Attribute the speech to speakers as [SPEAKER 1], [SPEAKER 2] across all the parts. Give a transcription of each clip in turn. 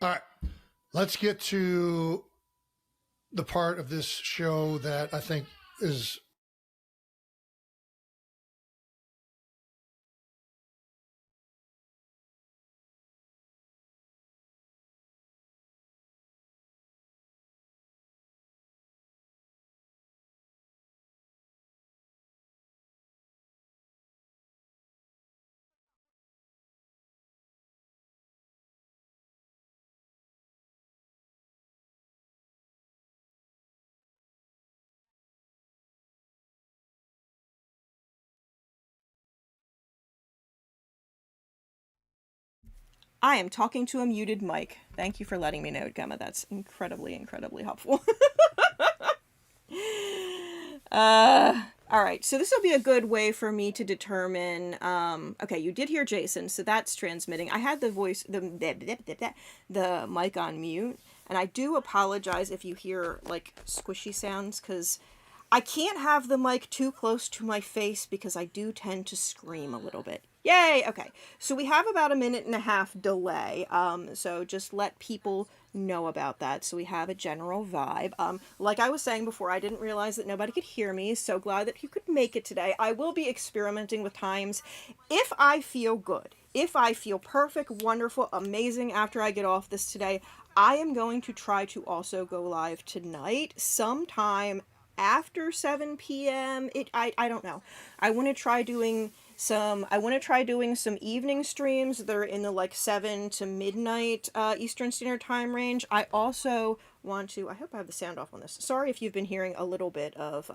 [SPEAKER 1] All right, let's get to the part of this show that I think is
[SPEAKER 2] I am talking to a muted mic. Thank you for letting me know, Gemma. That's incredibly, incredibly helpful. All right, so this will be a good way for me to determine. Okay, you did hear Jason, so that's transmitting. I had the mic on mute, and I do apologize if you hear like squishy sounds because I can't have the mic too close to my face because I do tend to scream a little bit. Yay! Okay, so we have about a minute and a half delay. So just let people know about that so we have a general vibe. Like I was saying before, I didn't realize that nobody could hear me. So glad that you could make it today. I will be experimenting with times if I feel good. If I feel perfect, wonderful, amazing after I get off this today, I am going to try to also go live tonight sometime after 7 p.m. I don't know. I want to try doing some evening streams that are in the like 7 to midnight Eastern Standard Time range. I also want to, I hope I have the sound off on this. Sorry if you've been hearing a little bit of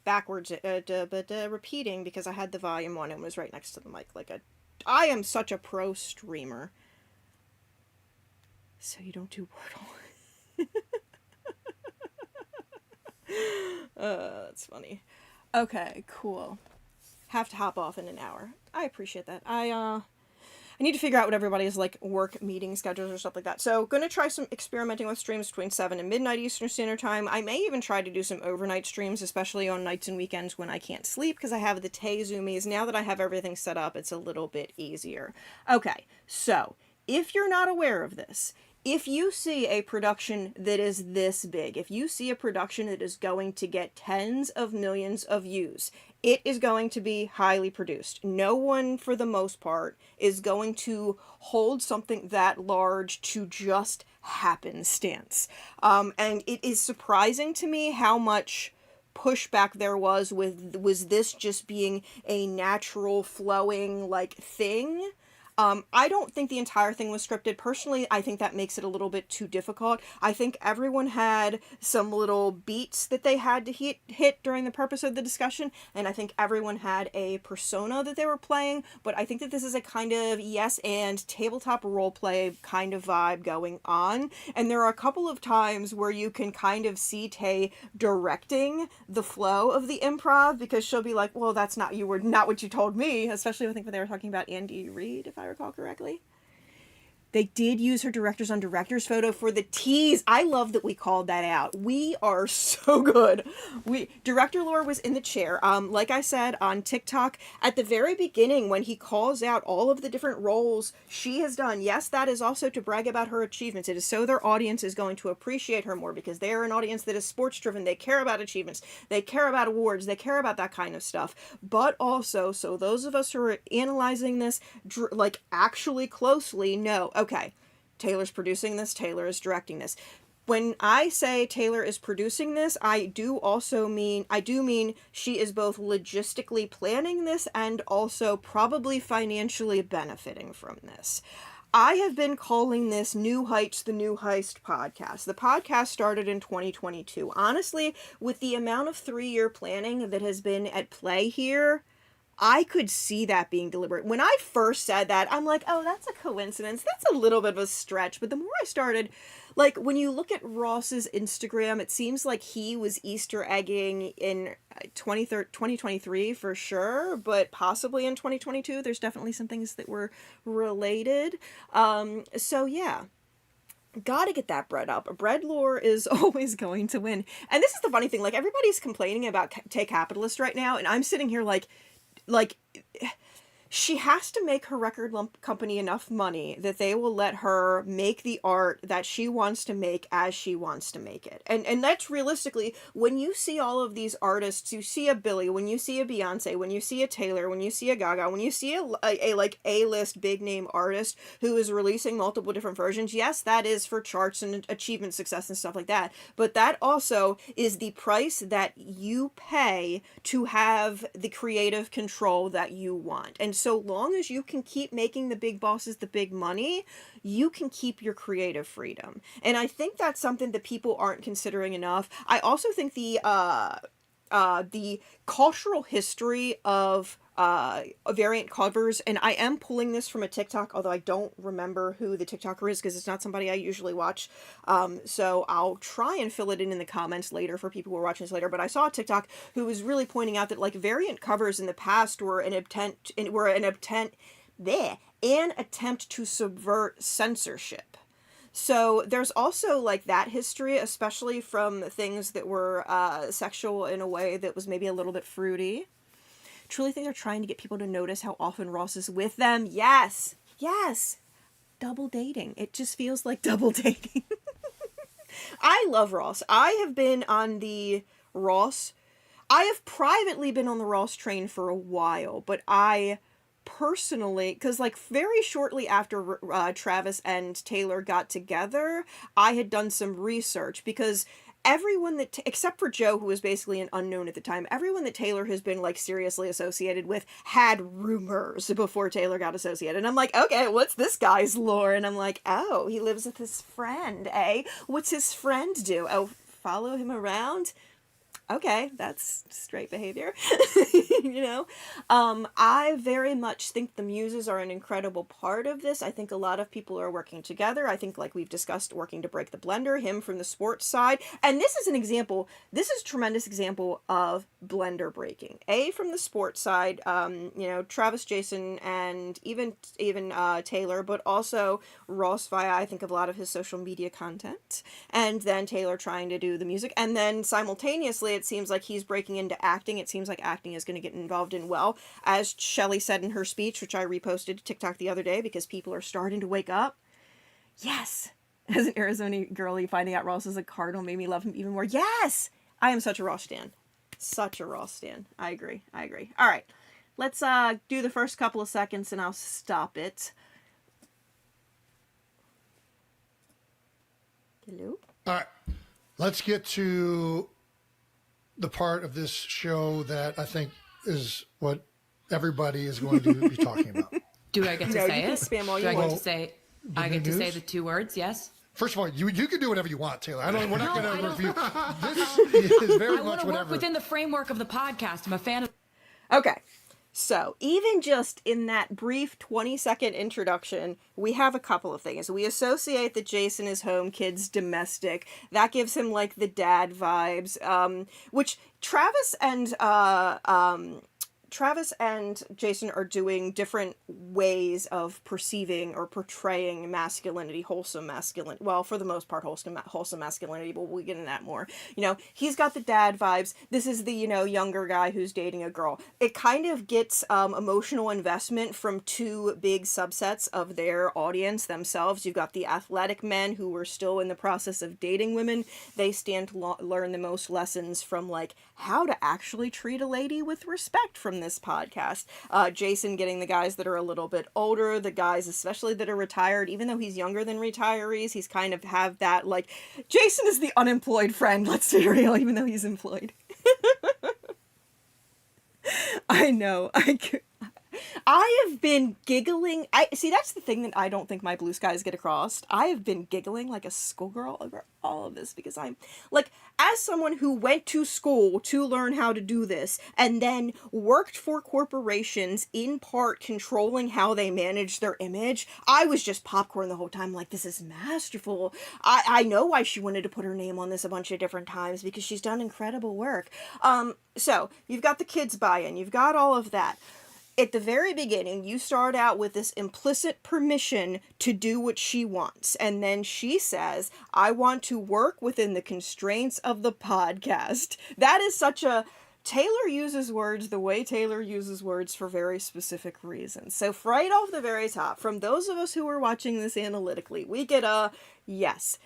[SPEAKER 2] backwards repeating because I had the volume on and was right next to the mic like a I am such a pro streamer. So you don't do Wordle. That's funny. Okay, cool. Have to hop off in an hour. I appreciate that. I need to figure out what everybody's like work meeting schedules or stuff like that. So gonna try some experimenting with streams between 7 and midnight Eastern Standard Time. I may even try to do some overnight streams, especially on nights and weekends when I can't sleep because I have the Tay Zoomies. Now that I have everything set up, it's a little bit easier. Okay, so if you're not aware of this, if you see a production that is this big, if you see a production that is going to get tens of millions of views, it is going to be highly produced. No one, for the most part, is going to hold something that large to just happenstance. And it is surprising to me how much pushback there was this just being a natural flowing like thing. I don't think the entire thing was scripted. Personally, I think that makes it a little bit too difficult. I think everyone had some little beats that they had to hit during the purpose of the discussion, and I think everyone had a persona that they were playing, but I think that this is a kind of yes and tabletop roleplay kind of vibe going on, and there are a couple of times where you can kind of see Tay directing the flow of the improv because she'll be like, well, that's not, you were not what you told me, especially I think when they were talking about Andy Reid, if I recall correctly. They did use her directors on director's photo for the tease. I love that we called that out. We are so good. Director Lore was in the chair. Like I said on TikTok at the very beginning when he calls out all of the different roles she has done. Yes, that is also to brag about her achievements. It is so their audience is going to appreciate her more because they are an audience that is sports driven. They care about achievements. They care about awards. They care about that kind of stuff. But also, so those of us who are analyzing this like actually closely know, okay, Taylor's producing this, Taylor is directing this. When I say Taylor is producing this, I do mean she is both logistically planning this and also probably financially benefiting from this. I have been calling this New Heights, the New Heist podcast. The podcast started in 2022. Honestly, with the amount of 3-year planning that has been at play here, I could see that being deliberate. When I first said that, I'm like, oh, that's a coincidence. That's a little bit of a stretch. But the more I started, like, when you look at Ross's Instagram, it seems like he was Easter egging in 2023 for sure, but possibly in 2022. There's definitely some things that were related. So, yeah. Gotta get that bread up. Bread lore is always going to win. And this is the funny thing, like, everybody's complaining about Tay Capitalist right now, and I'm sitting here like she has to make her record company enough money that they will let her make the art that she wants to make as she wants to make it. And that's realistically, when you see all of these artists, you see a Billie, when you see a Beyonce, when you see a Taylor, when you see a Gaga, when you see a like A-list big name artist who is releasing multiple different versions, yes, that is for charts and achievement success and stuff like that. But that also is the price that you pay to have the creative control that you want. And so long as you can keep making the big bosses the big money, you can keep your creative freedom. And I think that's something that people aren't considering enough. I also think the cultural history of variant covers, and I am pulling this from a TikTok, although I don't remember who the TikToker is because it's not somebody I usually watch. So I'll try and fill it in the comments later for people who are watching this later. But I saw a TikTok who was really pointing out that like variant covers in the past were an attempt to subvert censorship. So there's also like that history, especially from things that were sexual in a way that was maybe a little bit fruity. Truly think they're trying to get people to notice how often Ross is with them. Yes. Double dating. It just feels like double dating. I love Ross. I have been on the Ross. I have privately been on the Ross train for a while, but I personally, because like very shortly after Travis and Taylor got together, I had done some research because everyone that, except for Joe, who was basically an unknown at the time, everyone that Taylor has been like seriously associated with had rumors before Taylor got associated. And I'm like, okay, what's this guy's lore? And I'm like, oh, he lives with his friend, eh? What's his friend do? Oh, follow him around? Okay, that's straight behavior. You know? I very much think the muses are an incredible part of this. I think a lot of people are working together. I think, like we've discussed, working to break the blender, him from the sports side. And this is an example, this is a tremendous example of blender breaking. From the sports side, Travis, Jason, and even Taylor, but also Ross via, I think, of a lot of his social media content. And then Taylor trying to do the music. And then simultaneously, it seems like he's breaking into acting. It seems like acting is going to get involved in well. As Shelley said in her speech, which I reposted to TikTok the other day because people are starting to wake up. Yes! As an Arizona girlie, finding out Ross is a Cardinal made me love him even more. Yes! I am such a Ross stan. Such a Ross stan. I agree. All right. Let's do the first couple of seconds and I'll stop it. Hello?
[SPEAKER 1] All right. Let's get to the part of this show that I think is what everybody is going to be talking about.
[SPEAKER 3] Do I get to say
[SPEAKER 2] you
[SPEAKER 3] it?
[SPEAKER 2] can spam all
[SPEAKER 3] Do
[SPEAKER 2] you
[SPEAKER 3] I
[SPEAKER 2] want.
[SPEAKER 3] get to say? I get to say the two words. Yes.
[SPEAKER 1] First of all, you can do whatever you want, Taylor. We're not going to review. This is very
[SPEAKER 3] I
[SPEAKER 1] much
[SPEAKER 3] want to
[SPEAKER 1] whatever.
[SPEAKER 3] work within the framework of the podcast. I'm a fan of.
[SPEAKER 2] Okay. So, even just in that brief 20-second introduction, we have a couple of things. We associate that Jason is home, kids domestic. That gives him, like, the dad vibes, which Travis and Jason are doing different ways of perceiving or portraying masculinity, wholesome masculinity. Well, for the most part, wholesome masculinity, but we'll get into that more. He's got the dad vibes. This is the, younger guy who's dating a girl. It kind of gets emotional investment from two big subsets of their audience themselves. You've got the athletic men who are still in the process of dating women. They stand to learn the most lessons from, like, how to actually treat a lady with respect from this podcast. Jason getting the guys that are a little bit older, the guys especially that are retired, even though he's younger than retirees, he's kind of have that, like, Jason is the unemployed friend, let's be real, even though he's employed. I know, I have been giggling. See, that's the thing that I don't think my blue skies get across. I have been giggling like a schoolgirl over all of this because I'm, like, as someone who went to school to learn how to do this and then worked for corporations in part controlling how they manage their image, I was just popcorn the whole time like, this is masterful. I know why she wanted to put her name on this a bunch of different times because she's done incredible work. So, you've got the kids buy-in, you've got all of that. At the very beginning, you start out with this implicit permission to do what she wants. And then she says, I want to work within the constraints of the podcast. That is such a Taylor uses words the way Taylor uses words for very specific reasons. So right off the very top, from those of us who are watching this analytically, we get a yes,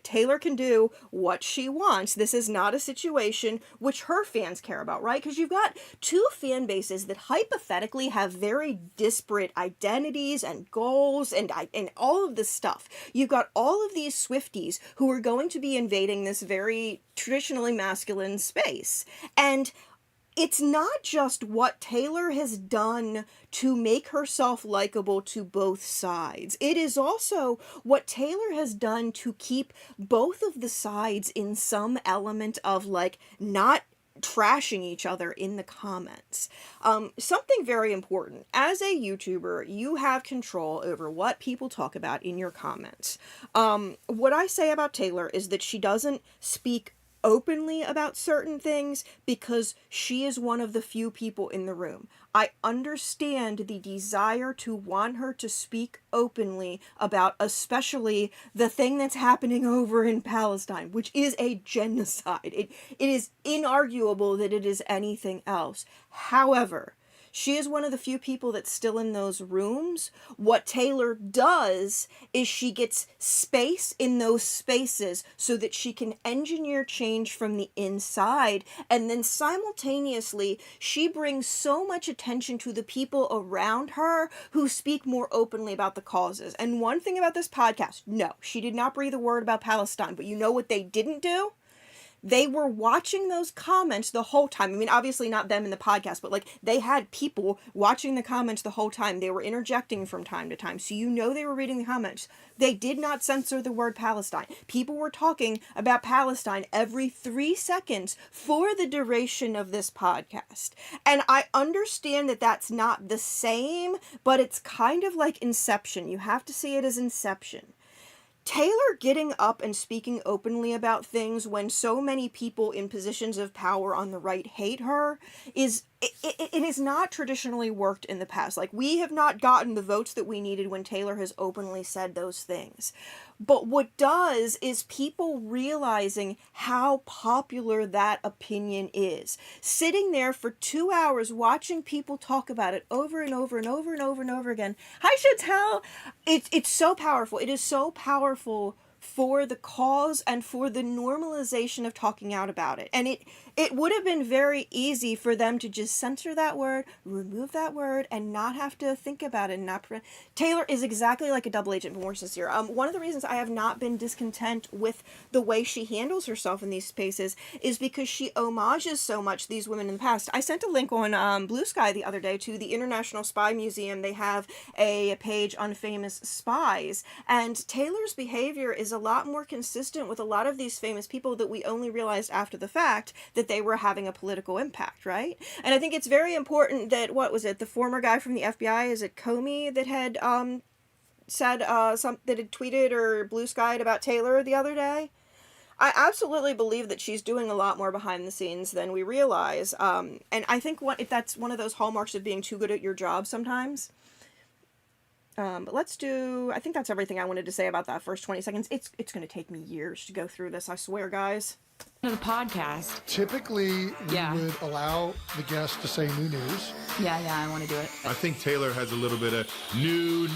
[SPEAKER 2] Taylor can do what she wants. This is not a situation which her fans care about, right? Because you've got two fan bases that hypothetically have very disparate identities and goals and all of this stuff. You've got all of these Swifties who are going to be invading this very traditionally masculine space. And it's not just what Taylor has done to make herself likable to both sides. It is also what Taylor has done to keep both of the sides in some element of, like, not trashing each other in the comments. Something very important. As a YouTuber, you have control over what people talk about in your comments. What I say about Taylor is that she doesn't speak openly about certain things because she is one of the few people in the room. I understand the desire to want her to speak openly about especially the thing that's happening over in Palestine, which is a genocide. It is inarguable that it is anything else. However, she is one of the few people that's still in those rooms. What Taylor does is she gets space in those spaces so that she can engineer change from the inside. And then simultaneously, she brings so much attention to the people around her who speak more openly about the causes. And one thing about this podcast, no, she did not breathe a word about Palestine. But you know what they didn't do? They were watching those comments the whole time. I mean, obviously not them in the podcast, but like they had people watching the comments the whole time. They were interjecting from time to time. So you know they were reading the comments. They did not censor the word Palestine. People were talking about Palestine every 3 seconds for the duration of this podcast. And I understand that that's not the same, but it's kind of like Inception. You have to see it as Inception. Taylor getting up and speaking openly about things when so many people in positions of power on the right hate her it has not traditionally worked in the past. Like, we have not gotten the votes that we needed when Taylor has openly said those things. But what does is people realizing how popular that opinion is. Sitting there for 2 hours watching people talk about it over and over and over and over and over again. I should tell, it's so powerful. It is so powerful for the cause and for the normalization of talking out about it. And it would have been very easy for them to just censor that word, remove that word, and not have to think about it. Taylor is exactly like a double agent, but more sincere. One of the reasons I have not been discontent with the way she handles herself in these spaces is because she homages so much these women in the past. I sent a link on Blue Sky the other day to the International Spy Museum. They have a page on famous spies, and Taylor's behavior is a lot more consistent with a lot of these famous people that we only realized after the fact that they were having a political impact, right? And I think it's very important that, what was it, the former guy from the FBI, is it Comey, that had said that had tweeted or blue skied about Taylor the other day? I absolutely believe that she's doing a lot more behind the scenes than we realize. And I think that's one of those hallmarks of being too good at your job sometimes. But let's do, I think that's everything I wanted to say about that first 20 seconds. It's going to take me years to go through this, I swear, guys.
[SPEAKER 3] The podcast.
[SPEAKER 1] Typically, we would allow the guest to say new news.
[SPEAKER 3] Yeah, I want to do it.
[SPEAKER 4] I think Taylor has a little bit of new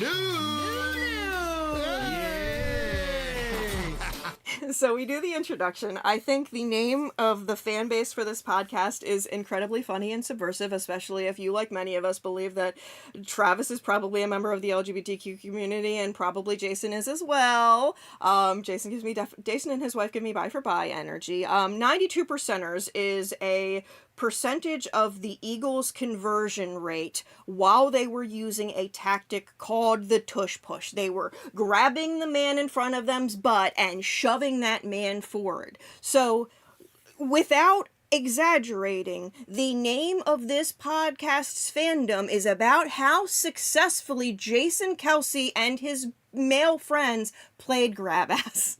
[SPEAKER 2] So we do the introduction. I think the name of the fan base for this podcast is incredibly funny and subversive, especially if you, like many of us, believe that Travis is probably a member of the LGBTQ community, and probably Jason is as well. Jason and his wife give me bi for bi energy. 92%ers is a percentage of the Eagles' conversion rate while they were using a tactic called the tush push. They were grabbing the man in front of them's butt and shoving that man forward. So, without exaggerating, the name of this podcast's fandom is about how successfully Jason Kelce and his male friends played grab ass.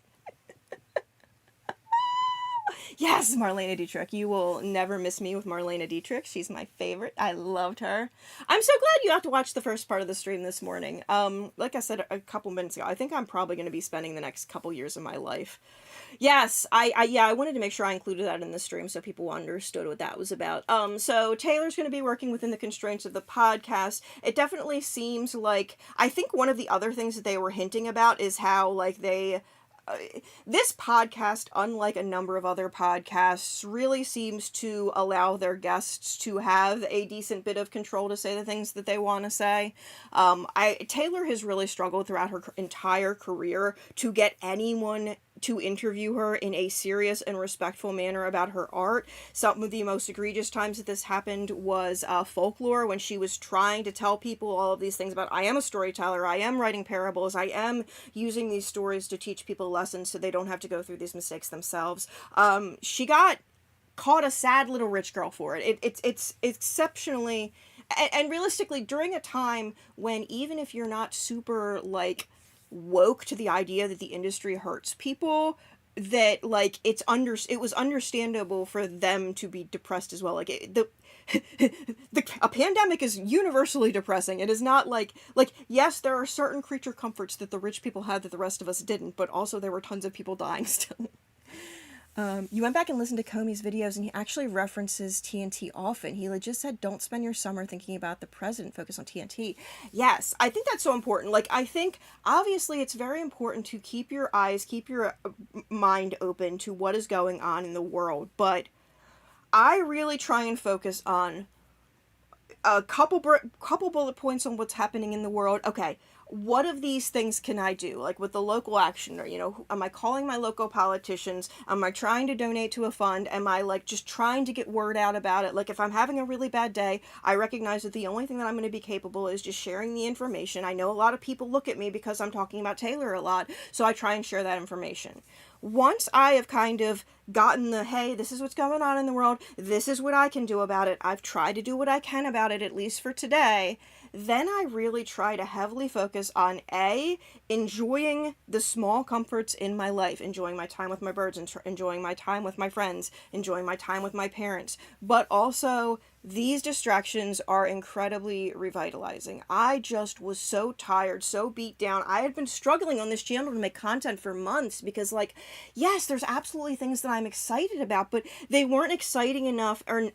[SPEAKER 2] Yes, Marlena Dietrich. You will never miss me with Marlena Dietrich. She's my favorite. I loved her. I'm so glad you got to watch the first part of the stream this morning. Like I said a couple minutes ago, I think I'm probably going to be spending the next couple years of my life. Yes, I wanted to make sure I included that in the stream so people understood what that was about. So Taylor's going to be working within the constraints of the podcast. It definitely seems like, I think one of the other things that they were hinting about is how, like, this podcast, unlike a number of other podcasts, really seems to allow their guests to have a decent bit of control to say the things that they want to say. Taylor has really struggled throughout her entire career to get anyone to interview her in a serious and respectful manner about her art. Some of the most egregious times that this happened was Folklore, when she was trying to tell people all of these things about, I am a storyteller, I am writing parables, I am using these stories to teach people lessons so they don't have to go through these mistakes themselves. She got called a sad little rich girl for it. It's exceptionally, and realistically, during a time when, even if you're not super, like, woke to the idea that the industry hurts people, that, like, it was understandable for them to be depressed as well. Like, a pandemic is universally depressing. It is not like yes, there are certain creature comforts that the rich people had that the rest of us didn't, but also there were tons of people dying still. You went back and listened to Comey's videos, and he actually references TNT often. He legit said, don't spend your summer thinking about the president, focus on TNT. Yes, I think that's so important. Like, I think, obviously, it's very important to keep your eyes, keep your mind open to what is going on in the world, but I really try and focus on a couple bullet points on what's happening in the world. Okay, what of these things can I do? Like with the local action, or, you know, am I calling my local politicians? Am I trying to donate to a fund? Am I, like, just trying to get word out about it? Like, if I'm having a really bad day, I recognize that the only thing that I'm going to be capable is just sharing the information. I know a lot of people look at me because I'm talking about Taylor a lot, so I try and share that information. Once I have kind of gotten the, hey, this is what's going on in the world, this is what I can do about it, I've tried to do what I can about it, at least for today, then I really try to heavily focus on enjoying the small comforts in my life, enjoying my time with my birds, enjoying my time with my friends, enjoying my time with my parents, but also these distractions are incredibly revitalizing. I just was so tired, so beat down. I had been struggling on this channel to make content for months because, like, yes, there's absolutely things that I'm excited about, but they weren't exciting enough and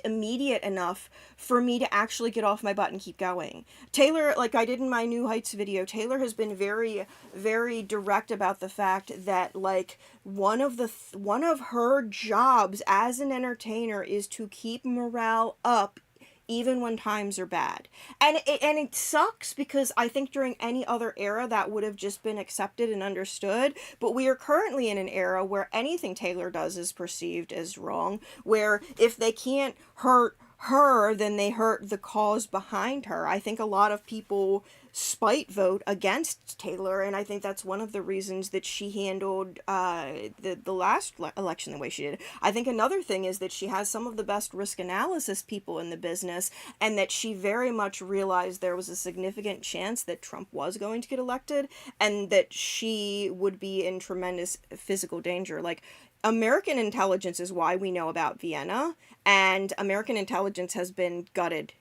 [SPEAKER 2] immediate enough for me to actually get off my butt and keep going. Taylor, like I did in my New Heights video, Taylor has been very, very direct about the fact that, like, one of her jobs as an entertainer is to keep morale up even when times are bad. And it sucks because I think during any other era that would have just been accepted and understood, but we are currently in an era where anything Taylor does is perceived as wrong, where if they can't hurt her, then they hurt the cause behind her. I think a lot of people spite vote against Taylor, and I think that's one of the reasons that she handled the last election the way she did. I think another thing is that she has some of the best risk analysis people in the business, and that she very much realized there was a significant chance that Trump was going to get elected, and that she would be in tremendous physical danger. Like, American intelligence is why we know about Vienna, and American intelligence has been gutted.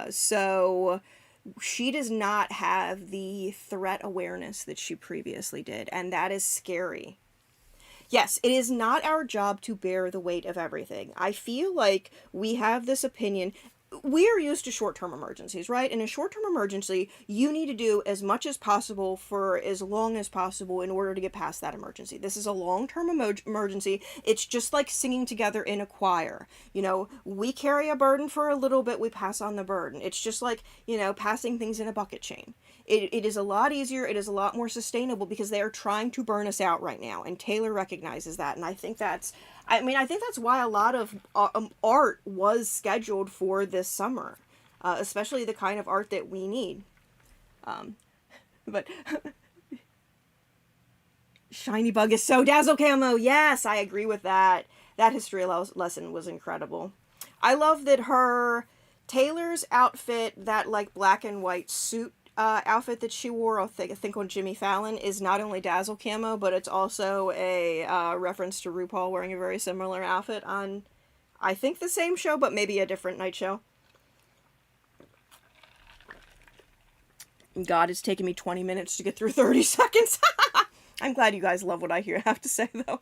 [SPEAKER 2] So she does not have the threat awareness that she previously did, and that is scary. Yes, it is not our job to bear the weight of everything. I feel like we have this opinion. We are used to short-term emergencies, right? In a short-term emergency, you need to do as much as possible for as long as possible in order to get past that emergency. This is a long-term emergency. It's just like singing together in a choir. You know, we carry a burden for a little bit, we pass on the burden. It's just like, you know, passing things in a bucket chain. It is a lot easier, it is a lot more sustainable because they are trying to burn us out right now, and Taylor recognizes that, and I think that's why a lot of art was scheduled for this summer, especially the kind of art that we need. But Shiny Bug is so dazzle camo. Yes, I agree with that. That history lesson was incredible. I love that Taylor's outfit, that, like, black and white suit outfit that she wore, I think on Jimmy Fallon, is not only Dazzle camo, but it's also a reference to RuPaul wearing a very similar outfit on, I think, the same show, but maybe a different night show. God, it's taken me 20 minutes to get through 30 seconds. I'm glad you guys love what I have to say, though.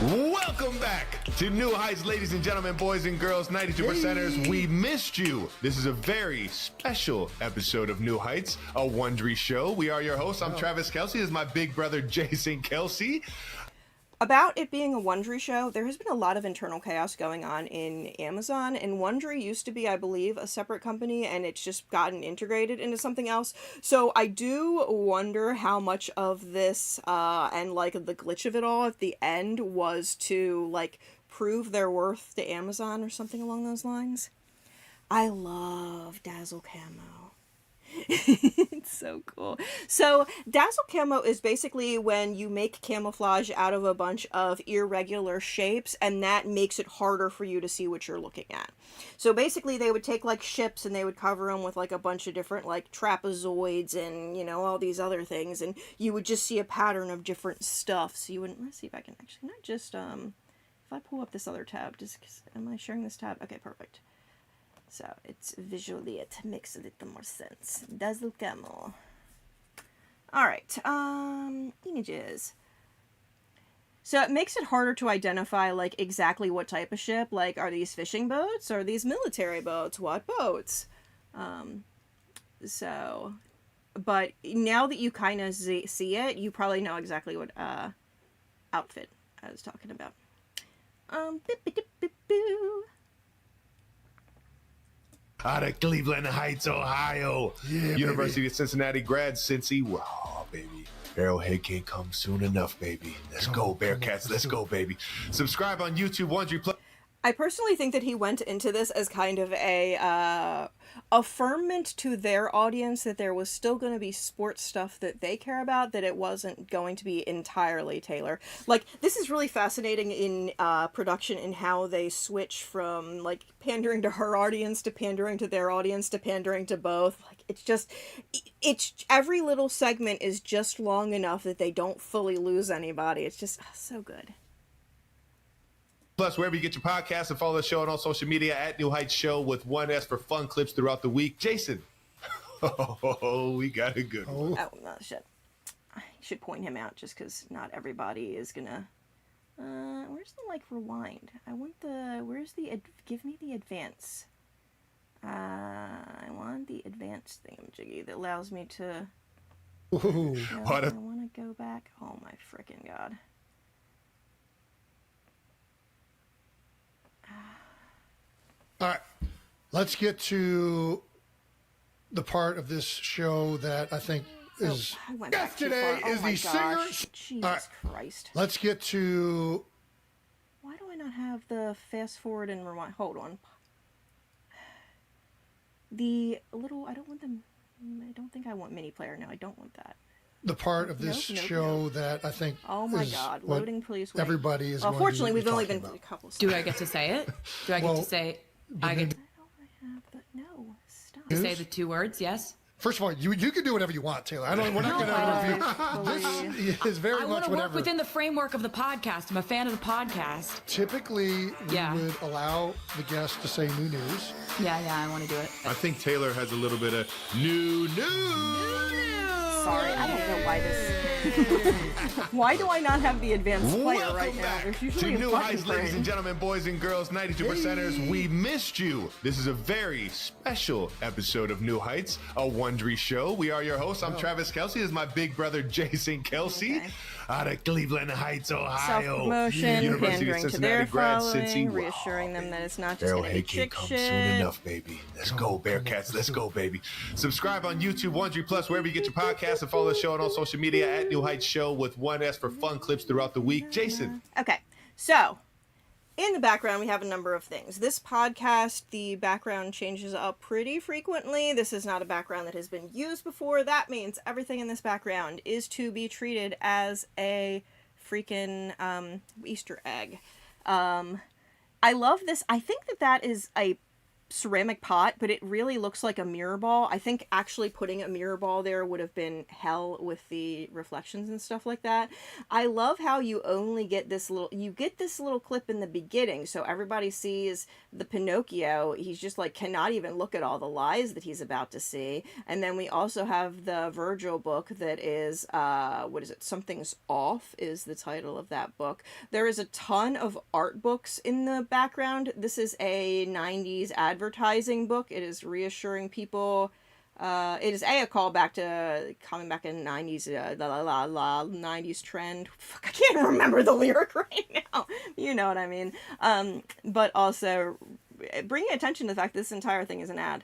[SPEAKER 4] Welcome back to New Heights, ladies and gentlemen, boys and girls, 92%ers. We missed you. This is a very special episode of New Heights, a Wondery show. We are your hosts. I'm Travis Kelsey. This is my big brother, Jason Kelsey.
[SPEAKER 2] About it being a Wondery show, there has been a lot of internal chaos going on in Amazon, and Wondery used to be, I believe, a separate company, and it's just gotten integrated into something else. So I do wonder how much of this, and, like, the glitch of it all at the end was to, like, prove their worth to Amazon or something along those lines. I love Dazzle Camo. It's so cool. So Dazzle Camo is basically when you make camouflage out of a bunch of irregular shapes, and that makes it harder for you to see what you're looking at. So basically they would take like ships and they would cover them with like a bunch of different like trapezoids and, you know, all these other things, and you would just see a pattern of different stuff. So you wouldn't, let's see if I can actually not just if I pull up this other tab, just am I sharing this tab? Okay, perfect. So it's visually, it makes a little more sense. Dazzle Camo. Alright, images. So it makes it harder to identify, like, exactly what type of ship. Like, are these fishing boats? Are these military boats? What boats? But now that you kind of see it, you probably know exactly what, outfit I was talking about.
[SPEAKER 4] Out of Cleveland Heights, Ohio.
[SPEAKER 1] Yeah,
[SPEAKER 4] University
[SPEAKER 1] baby.
[SPEAKER 4] of Cincinnati grad, Cincy. Wow, baby. Arrowhead can't come soon enough, baby. Let's go, Bearcats. Let's go, baby. Subscribe on YouTube, Wondery Plus.
[SPEAKER 2] I personally think that he went into this as kind of a affirmment to their audience that there was still going to be sports stuff that they care about, that it wasn't going to be entirely Taylor. Like, this is really fascinating in production in how they switch from, like, pandering to her audience to pandering to their audience to pandering to both. Like, it's every little segment is just long enough that they don't fully lose anybody. It's just so good.
[SPEAKER 4] Plus, wherever you get your podcasts, and follow the show on all social media at New Heights Show with one S for fun clips throughout the week. Jason. Oh, we got a good one.
[SPEAKER 2] Oh, no, shit. I should point him out just because not everybody is gonna... where's the, like, rewind? I want the... Where's the... Give me the advance. I want the advance thingamajiggy that allows me to...
[SPEAKER 1] Ooh.
[SPEAKER 4] What
[SPEAKER 2] I want to go back. Oh, my frickin' God.
[SPEAKER 1] All right, let's get to the part of this show that I think is
[SPEAKER 2] I went back too
[SPEAKER 1] yesterday
[SPEAKER 2] far.
[SPEAKER 1] is
[SPEAKER 2] Oh my
[SPEAKER 1] the singer.
[SPEAKER 2] gosh. Jesus
[SPEAKER 1] All right.
[SPEAKER 2] Christ.
[SPEAKER 1] Let's get to
[SPEAKER 2] Why do I not have the fast forward and rewind? Hold on. The little, I don't want them, I don't think I want mini player now. I don't want that.
[SPEAKER 1] the part of this
[SPEAKER 2] Nope,
[SPEAKER 1] show that I think
[SPEAKER 2] Oh my
[SPEAKER 1] is
[SPEAKER 2] God.
[SPEAKER 1] what
[SPEAKER 2] Loading, please wait.
[SPEAKER 1] everybody is
[SPEAKER 2] Well,
[SPEAKER 1] going
[SPEAKER 2] fortunately,
[SPEAKER 1] to be
[SPEAKER 2] we've only
[SPEAKER 1] talking
[SPEAKER 2] been
[SPEAKER 1] about.
[SPEAKER 2] a couple
[SPEAKER 3] Do I get to say it? Do I get
[SPEAKER 1] Well,
[SPEAKER 3] to say? I get to
[SPEAKER 2] I have the, no, stop.
[SPEAKER 3] say the two words. Yes.
[SPEAKER 1] First of all, you can do whatever you want, Taylor. I don't. We're not going to review. This is very
[SPEAKER 3] I
[SPEAKER 1] much
[SPEAKER 3] want to work
[SPEAKER 1] whatever.
[SPEAKER 3] within the framework of the podcast. I'm a fan of the podcast.
[SPEAKER 1] Typically, we
[SPEAKER 3] Yeah.
[SPEAKER 1] would allow the guest to say new news.
[SPEAKER 3] Yeah, I want to do it.
[SPEAKER 4] I think Taylor has a little bit of new news.
[SPEAKER 2] Sorry, I don't know why this... Why do I not have the advanced player
[SPEAKER 4] Welcome
[SPEAKER 2] right now?
[SPEAKER 4] back
[SPEAKER 2] There's
[SPEAKER 4] to
[SPEAKER 2] usually a
[SPEAKER 4] New
[SPEAKER 2] button
[SPEAKER 4] Heights,
[SPEAKER 2] for
[SPEAKER 4] ladies
[SPEAKER 2] it.
[SPEAKER 4] and gentlemen, boys and girls, 92%ers. We missed you. This is a very special episode of New Heights, a Wondery show. We are your hosts. I'm Travis Kelsey. This is my big brother, Jason Kelsey.
[SPEAKER 2] Okay.
[SPEAKER 4] Out of Cleveland Heights, Ohio.
[SPEAKER 2] Self-promotion,
[SPEAKER 4] University of
[SPEAKER 2] pandering to
[SPEAKER 4] Cincinnati
[SPEAKER 2] their
[SPEAKER 4] grad,
[SPEAKER 2] following,
[SPEAKER 4] Cincy.
[SPEAKER 2] reassuring them that it's not just going to be
[SPEAKER 4] Arrowhead can't
[SPEAKER 2] chick
[SPEAKER 4] come
[SPEAKER 2] shit.
[SPEAKER 4] soon enough, baby. Let's go, Bearcats. Let's go, baby. Subscribe on YouTube, Wondery Plus, wherever you get your podcasts, and follow the show on all social media at New Heights Show with one S for fun clips throughout the week. Jason.
[SPEAKER 2] Okay, so in the background we have a number of things. This podcast, the background changes up pretty frequently. This is not a background that has been used before. That means everything in this background is to be treated as a freaking Easter egg. I love this. I think that is a ceramic pot, but it really looks like a mirror ball. I think actually putting a mirror ball there would have been hell with the reflections and stuff like that. I love how you only get this little clip in the beginning, so everybody sees the Pinocchio. He's just like cannot even look at all the lies that he's about to see. And then we also have the Virgil book that is what is it? Something's Off is the title of that book. There is a ton of art books in the background. This is a 90s advertising book. It is reassuring people. It is a callback to coming back in 90s, 90s trend. Fuck, I can't remember the lyric right now. You know what I mean. But also bringing attention to the fact this entire thing is an ad.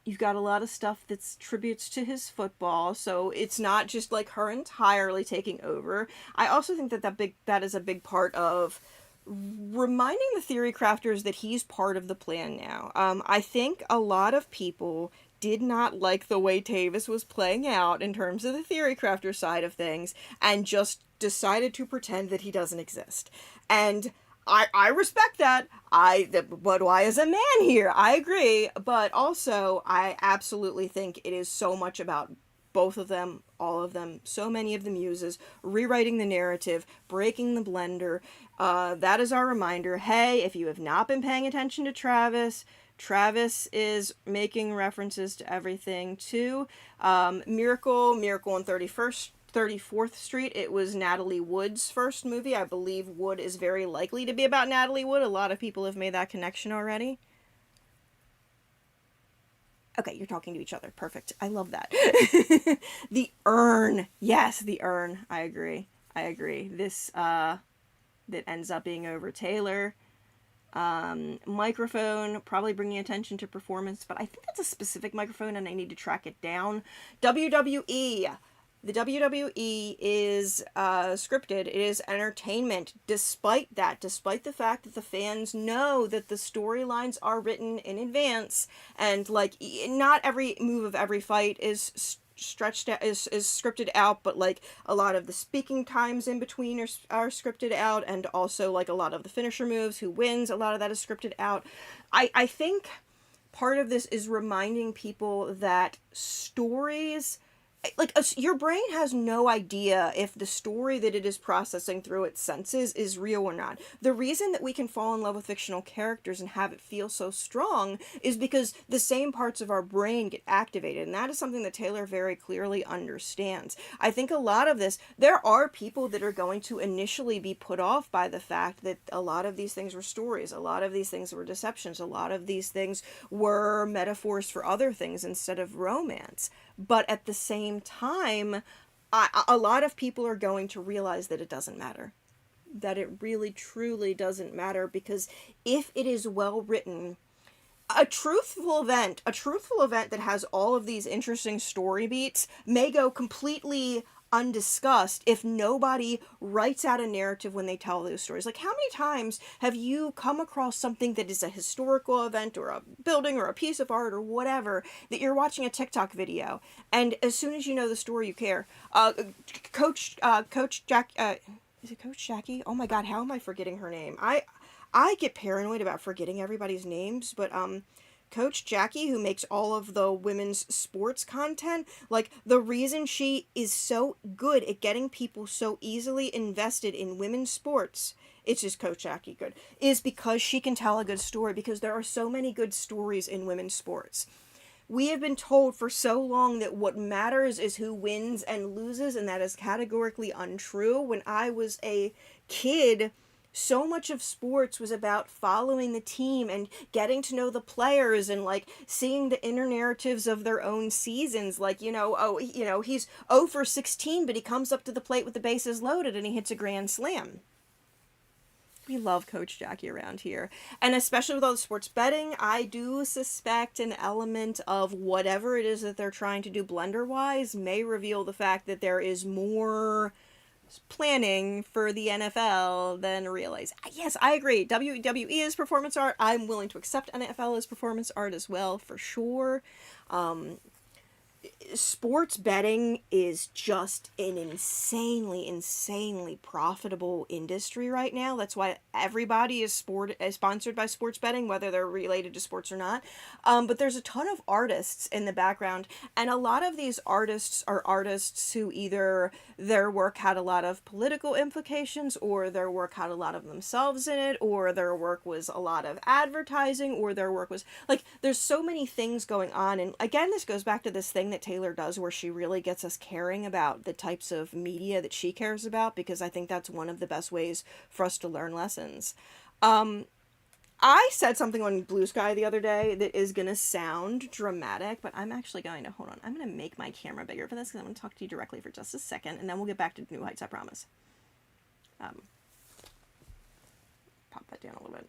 [SPEAKER 2] You've got a lot of stuff that's tributes to his football, so it's not just like her entirely taking over. I also think that is a big part of reminding the theory crafters that he's part of the plan now. I think a lot of people did not like the way Tavis was playing out in terms of the theory crafter side of things and just decided to pretend that he doesn't exist. And I respect that. But why is a man here? I agree. But also, I absolutely think it is so much about both of them, all of them, so many of the muses, rewriting the narrative, breaking the blender. That is our reminder. Hey, if you have not been paying attention to Travis is making references to everything too. Miracle on 34th Street. It was Natalie Wood's first movie. I believe Wood is very likely to be about Natalie Wood. A lot of people have made that connection already. Okay, you're talking to each other. Perfect. I love that. The urn. Yes, the urn. I agree. This, that ends up being over Taylor. Microphone, probably bringing attention to performance, but I think that's a specific microphone and I need to track it down. WWE. The WWE is scripted. It is entertainment. Despite the fact that the fans know that the storylines are written in advance, and like not every move of every fight is stretched out, is scripted out, but like a lot of the speaking times in between are scripted out, and also like a lot of the finisher moves, who wins, a lot of that is scripted out. I think part of this is reminding people that stories, like your brain has no idea if the story that it is processing through its senses is real or not. The reason that we can fall in love with fictional characters and have it feel so strong is because the same parts of our brain get activated, and that is something that Taylor very clearly understands. I think a lot of this, there are people that are going to initially be put off by the fact that a lot of these things were stories, a lot of these things were deceptions, a lot of these things were metaphors for other things instead of romance. But at the same time, a lot of people are going to realize that it doesn't matter. That it really, truly doesn't matter, because if it is well written, a truthful event that has all of these interesting story beats may go completely undiscussed if nobody writes out a narrative when they tell those stories. Like, how many times have you come across something that is a historical event or a building or a piece of art or whatever, that you're watching a TikTok video, and as soon as you know the story, you care? Coach Jack, is it Coach Jackie? Oh my God, how am I forgetting her name? I get paranoid about forgetting everybody's names, but Coach Jackie, who makes all of the women's sports content, like, the reason she is so good at getting people so easily invested in women's sports, it's just Coach Jackie good, is because she can tell a good story, because there are so many good stories in women's sports. We have been told for so long that what matters is who wins and loses, and that is categorically untrue. When I was a kid, so much of sports was about following the team and getting to know the players and like seeing the inner narratives of their own seasons. Like, he's 0 for 16, but he comes up to the plate with the bases loaded and he hits a grand slam. We love Coach Jackie around here. And especially with all the sports betting, I do suspect an element of whatever it is that they're trying to do blender-wise may reveal the fact that there is more planning for the NFL than realize. Yes, I agree. WWE is performance art. I'm willing to accept NFL as performance art as well, for sure. sports betting is just an insanely profitable industry right now. That's why everybody is sponsored by sports betting, whether they're related to sports or not. But there's a ton of artists in the background, and a lot of these artists are artists who either their work had a lot of political implications, or their work had a lot of themselves in it, or their work was a lot of advertising, or their work was like, there's so many things going on. And again, this goes back to this thing that Taylor does where she really gets us caring about the types of media that she cares about, because I think that's one of the best ways for us to learn lessons. I said something on Blue Sky the other day that is going to sound dramatic, but I'm actually going to, hold on, I'm going to make my camera bigger for this because I'm going to talk to you directly for just a second, and then we'll get back to New Heights, I promise. Pop that down a little bit.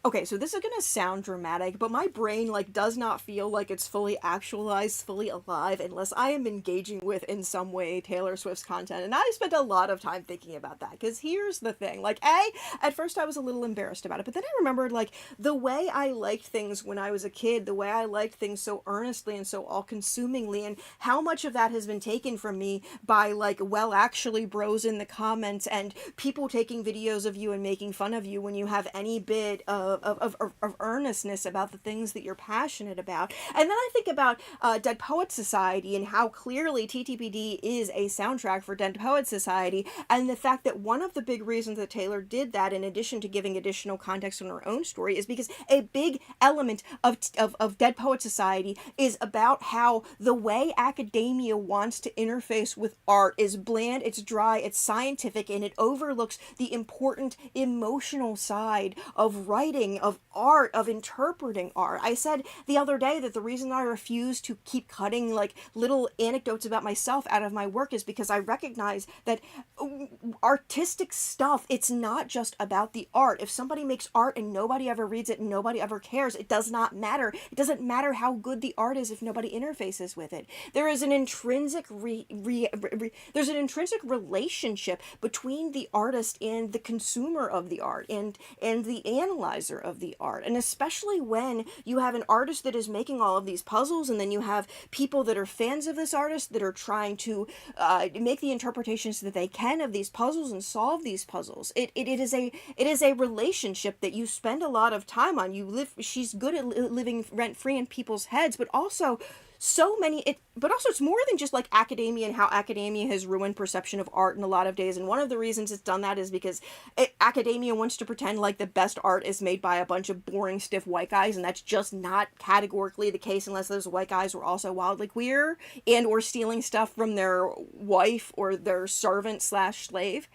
[SPEAKER 2] Okay, so this is gonna sound dramatic, but my brain, like, does not feel like it's fully actualized, fully alive, unless I am engaging with, in some way, Taylor Swift's content. And I spent a lot of time thinking about that, because here's the thing. Like, at first I was a little embarrassed about it, but then I remembered, like, the way I liked things when I was a kid, the way I liked things so earnestly and so all-consumingly, and how much of that has been taken from me by, like, well, actually bros in the comments, and people taking videos of you and making fun of you when you have any bit of earnestness about the things that you're passionate about. And then I think about Dead Poets Society and how clearly TTPD is a soundtrack for Dead Poets Society, and the fact that one of the big reasons that Taylor did that, in addition to giving additional context on her own story, is because a big element of Dead Poets Society is about how the way academia wants to interface with art is bland, it's dry, it's scientific, and it overlooks the important emotional side of writing, of art, of interpreting art. I said the other day that the reason I refuse to keep cutting, like, little anecdotes about myself out of my work is because I recognize that artistic stuff, it's not just about the art. If somebody makes art and nobody ever reads it and nobody ever cares, it does not matter. It doesn't matter how good the art is if nobody interfaces with it. There is an intrinsic there's an intrinsic relationship between the artist and the consumer of the art, and the analyzer of the art. And especially when you have an artist that is making all of these puzzles, and then you have people that are fans of this artist that are trying to make the interpretations that they can of these puzzles and solve these puzzles. It is a relationship that you spend a lot of time on. She's good at living rent free in people's heads, but also it's more than just, like, academia and how academia has ruined perception of art in a lot of days. And one of the reasons it's done that is because academia wants to pretend like the best art is made by a bunch of boring, stiff white guys, and that's just not categorically the case unless those white guys were also wildly queer and or stealing stuff from their wife or their servant/slave.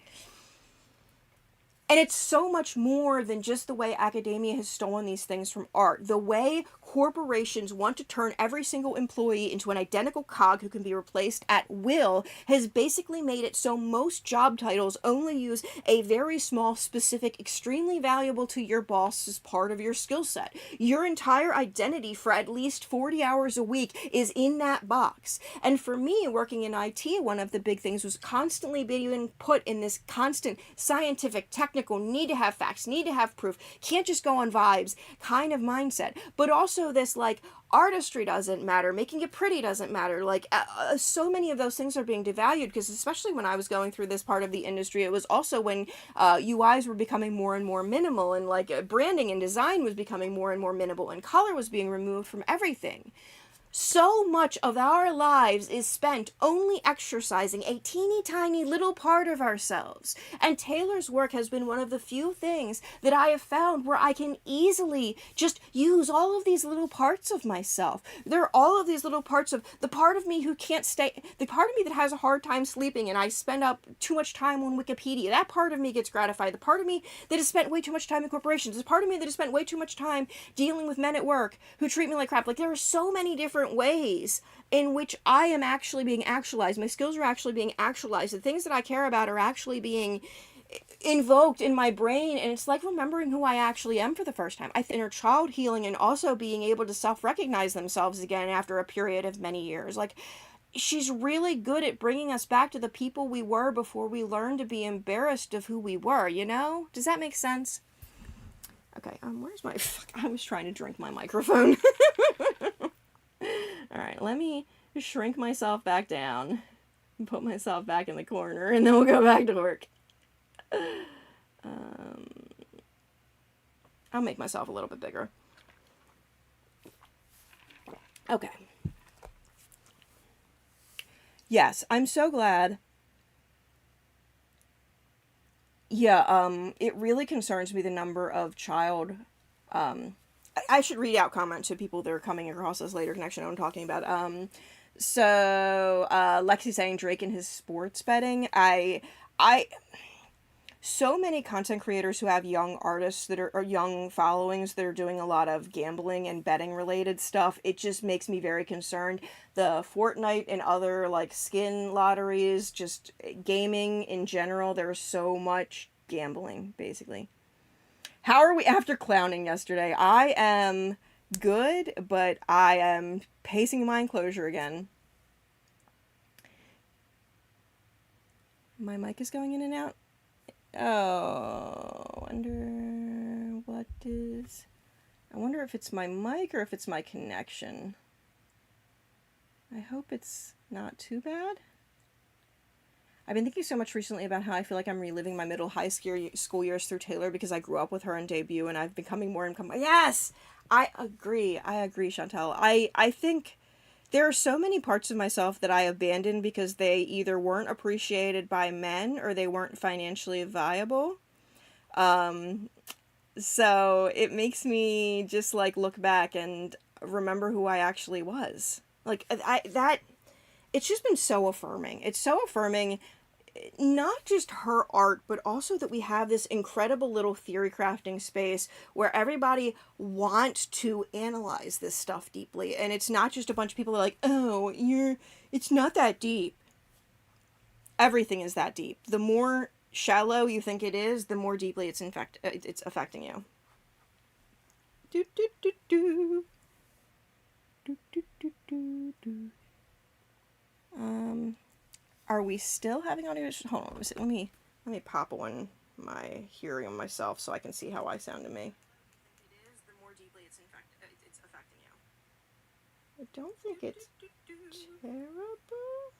[SPEAKER 2] And it's so much more than just the way academia has stolen these things from art. The way corporations want to turn every single employee into an identical cog who can be replaced at will has basically made it so most job titles only use a very small, specific, extremely valuable to your boss as part of your skill set. Your entire identity for at least 40 hours a week is in that box. And for me, working in IT, one of the big things was constantly being put in this constant scientific, technical, need to have facts, need to have proof, can't just go on vibes kind of mindset. But also this, like, artistry doesn't matter, making it pretty doesn't matter. Like, so many of those things are being devalued, because especially when I was going through this part of the industry, it was also when UIs were becoming more and more minimal, and, like, branding and design was becoming more and more minimal, and color was being removed from everything. So much of our lives is spent only exercising a teeny tiny little part of ourselves. And Taylor's work has been one of the few things that I have found where I can easily just use all of these little parts of myself. There are all of these little parts of the part of me who can't stay, the part of me that has a hard time sleeping and I spend up too much time on Wikipedia. That part of me gets gratified. The part of me that has spent way too much time in corporations. The part of me that has spent way too much time dealing with men at work who treat me like crap. Like, there are so many different ways in which I am actually being actualized. My skills are actually being actualized. The things that I care about are actually being invoked in my brain, and it's like remembering who I actually am for the first time. I think inner child healing, and also being able to self-recognize themselves again after a period of many years. Like, she's really good at bringing us back to the people we were before we learned to be embarrassed of who we were, you know? Does that make sense? Okay, where's my... I was trying to drink my microphone. All right, let me shrink myself back down and put myself back in the corner, and then we'll go back to work. I'll make myself a little bit bigger. Okay. Yes, I'm so glad. Yeah, it really concerns me the number of child, I should read out comments to people that are coming across this later connection I'm talking about. Lexi saying Drake and his sports betting. So many content creators who have young artists that are, or young followings that are doing a lot of gambling and betting related stuff, it just makes me very concerned. The Fortnite and other like skin lotteries, just gaming in general, there's so much gambling, basically. How are we after clowning yesterday? I am good, but I am pacing my enclosure again. My mic is going in and out. Oh, I wonder if it's my mic or if it's my connection. I hope it's not too bad. I've been thinking so much recently about how I feel like I'm reliving my high school years through Taylor because I grew up with her on debut and I've becoming more yes! I agree, Chantel. I think there are so many parts of myself that I abandoned because they either weren't appreciated by men or they weren't financially viable. So it makes me just like look back and remember who I actually was. Like it's just been so affirming. It's so affirming, not just her art, but also that we have this incredible little theory crafting space where everybody wants to analyze this stuff deeply. And it's not just a bunch of people that are like, oh, it's not that deep. Everything is that deep. The more shallow you think it is, the more deeply it's affecting you. Do, do, do, do. Do, do, do, do, do. Are we still having audio issues? Hold on, let me pop on my hearing on myself so I can see how I sound to me. It is, the more deeply it's affecting you. I don't think it's terrible.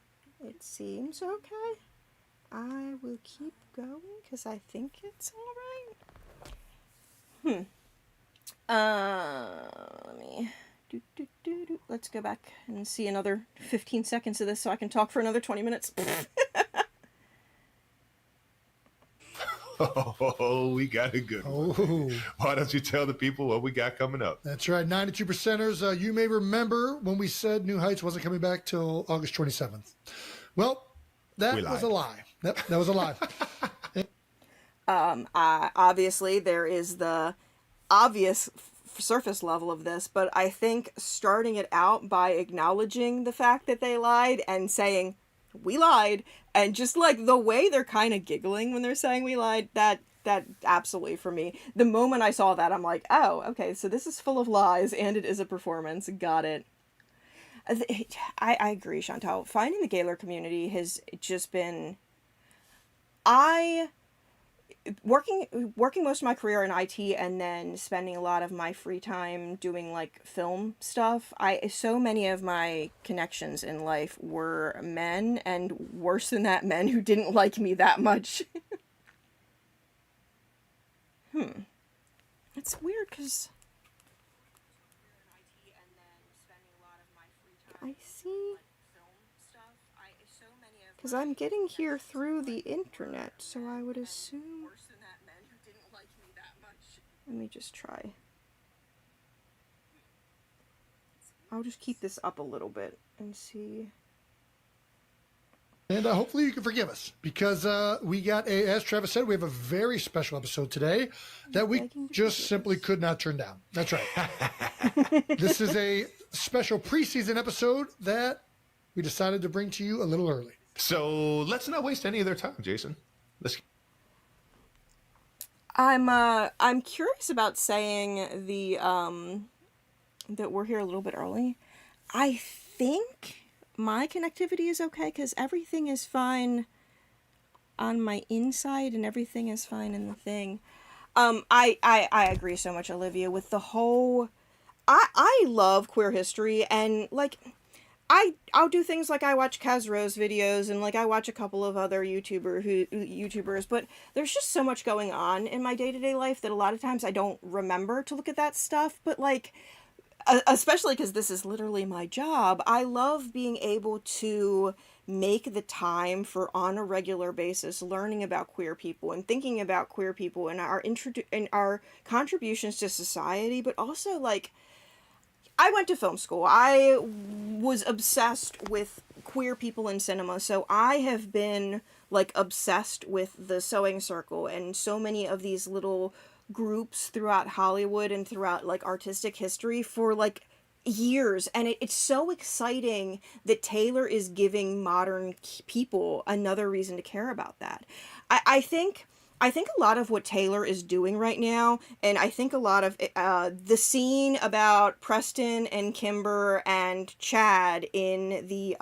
[SPEAKER 2] It seems okay. I will keep going because I think it's all right. Let me. Let's go back and see another 15 seconds of this so I can talk for another 20 minutes.
[SPEAKER 4] Oh, we got a good one. Why don't you tell the people what we got coming up?
[SPEAKER 1] That's right, 92%ers. You may remember when we said New Heights wasn't coming back till August 27th. Well, that was a lie. That was a lie.
[SPEAKER 2] Obviously, there is the obvious surface level of this, but I think starting it out by acknowledging the fact that they lied and saying we lied, and just like the way they're kind of giggling when they're saying we lied, that absolutely, for me, the moment I saw that, I'm like, oh, okay, so this is full of lies and it is a performance. Got it. I agree, Chantal. Finding the Gaylor community has just been working most of my career in IT and then spending a lot of my free time doing like film stuff. So many of my connections in life were men, and worse than that, men who didn't like me that much. It's weird because I see, because I'm getting here through the internet, so I would assume. Let me just try. I'll just keep this up a little bit and see.
[SPEAKER 1] And hopefully you can forgive us, because we got as Travis said, we have a very special episode today that we just simply could not turn down. That's right. This is a special preseason episode that we decided to bring to you a little early.
[SPEAKER 4] So let's not waste any of their time, Jason.
[SPEAKER 2] I'm curious about saying the that we're here a little bit early. I think my connectivity is okay because everything is fine on my inside and everything is fine in the thing. I agree so much, Olivia, with the whole. I love queer history, and like I'll do things like I watch Kazro's videos and like I watch a couple of other YouTubers, but there's just so much going on in my day-to-day life that a lot of times I don't remember to look at that stuff. But like, especially because this is literally my job, I love being able to make the time for, on a regular basis, learning about queer people and thinking about queer people and our contributions to society, but also like, I went to film school. I was obsessed with queer people in cinema, so I have been like obsessed with the Sewing Circle and so many of these little groups throughout Hollywood and throughout like artistic history for like years. And it's so exciting that Taylor is giving modern people another reason to care about that. I think a lot of what Taylor is doing right now, and I think a lot of the scene about Preston and Kimber and Chad in the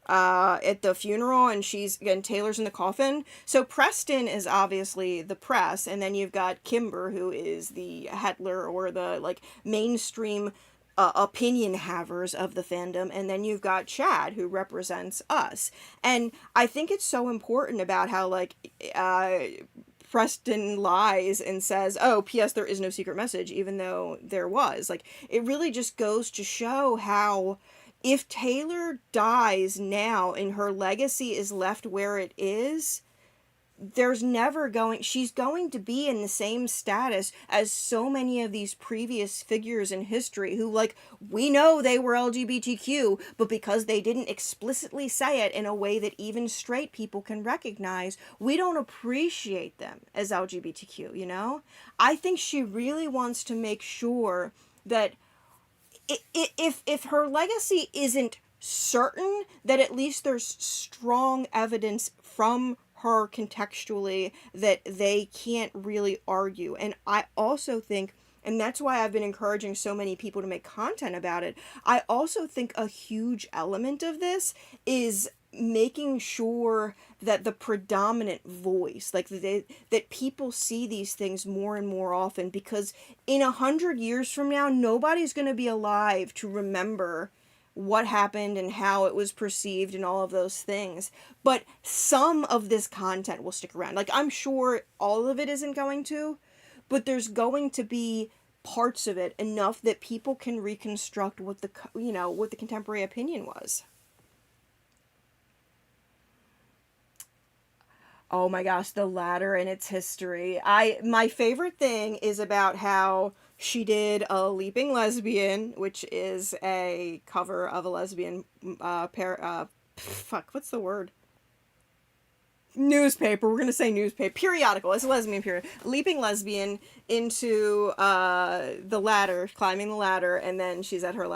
[SPEAKER 2] at the funeral, and Taylor's in the coffin. So Preston is obviously the press, and then you've got Kimber, who is the Hetler or the like mainstream opinion havers of the fandom, and then you've got Chad, who represents us. And I think it's so important about how like Preston lies and says, oh, P.S. there is no secret message, even though there was. Like, it really just goes to show how if Taylor dies now and her legacy is left where it is, she's going to be in the same status as so many of these previous figures in history who, like, we know they were LGBTQ, but because they didn't explicitly say it in a way that even straight people can recognize, we don't appreciate them as LGBTQ, you know? I think she really wants to make sure that if her legacy isn't certain, that at least there's strong evidence from her contextually that they can't really argue. And I also think, and that's why I've been encouraging so many people to make content about it, I also think a huge element of this is making sure that the predominant voice, like that people see these things more and more often, because in 100 years from now, nobody's going to be alive to remember what happened and how it was perceived and all of those things. But some of this content will stick around. Like, I'm sure all of it isn't going to, but there's going to be parts of it enough that people can reconstruct what the contemporary opinion was. Oh my gosh, the ladder and its history. My favorite thing is about how she did a Leaping Lesbian, which is a cover of a lesbian what's the word? Newspaper. We're gonna say newspaper. Periodical. It's a lesbian period. Leaping Lesbian into the ladder, climbing the ladder, and then she's at her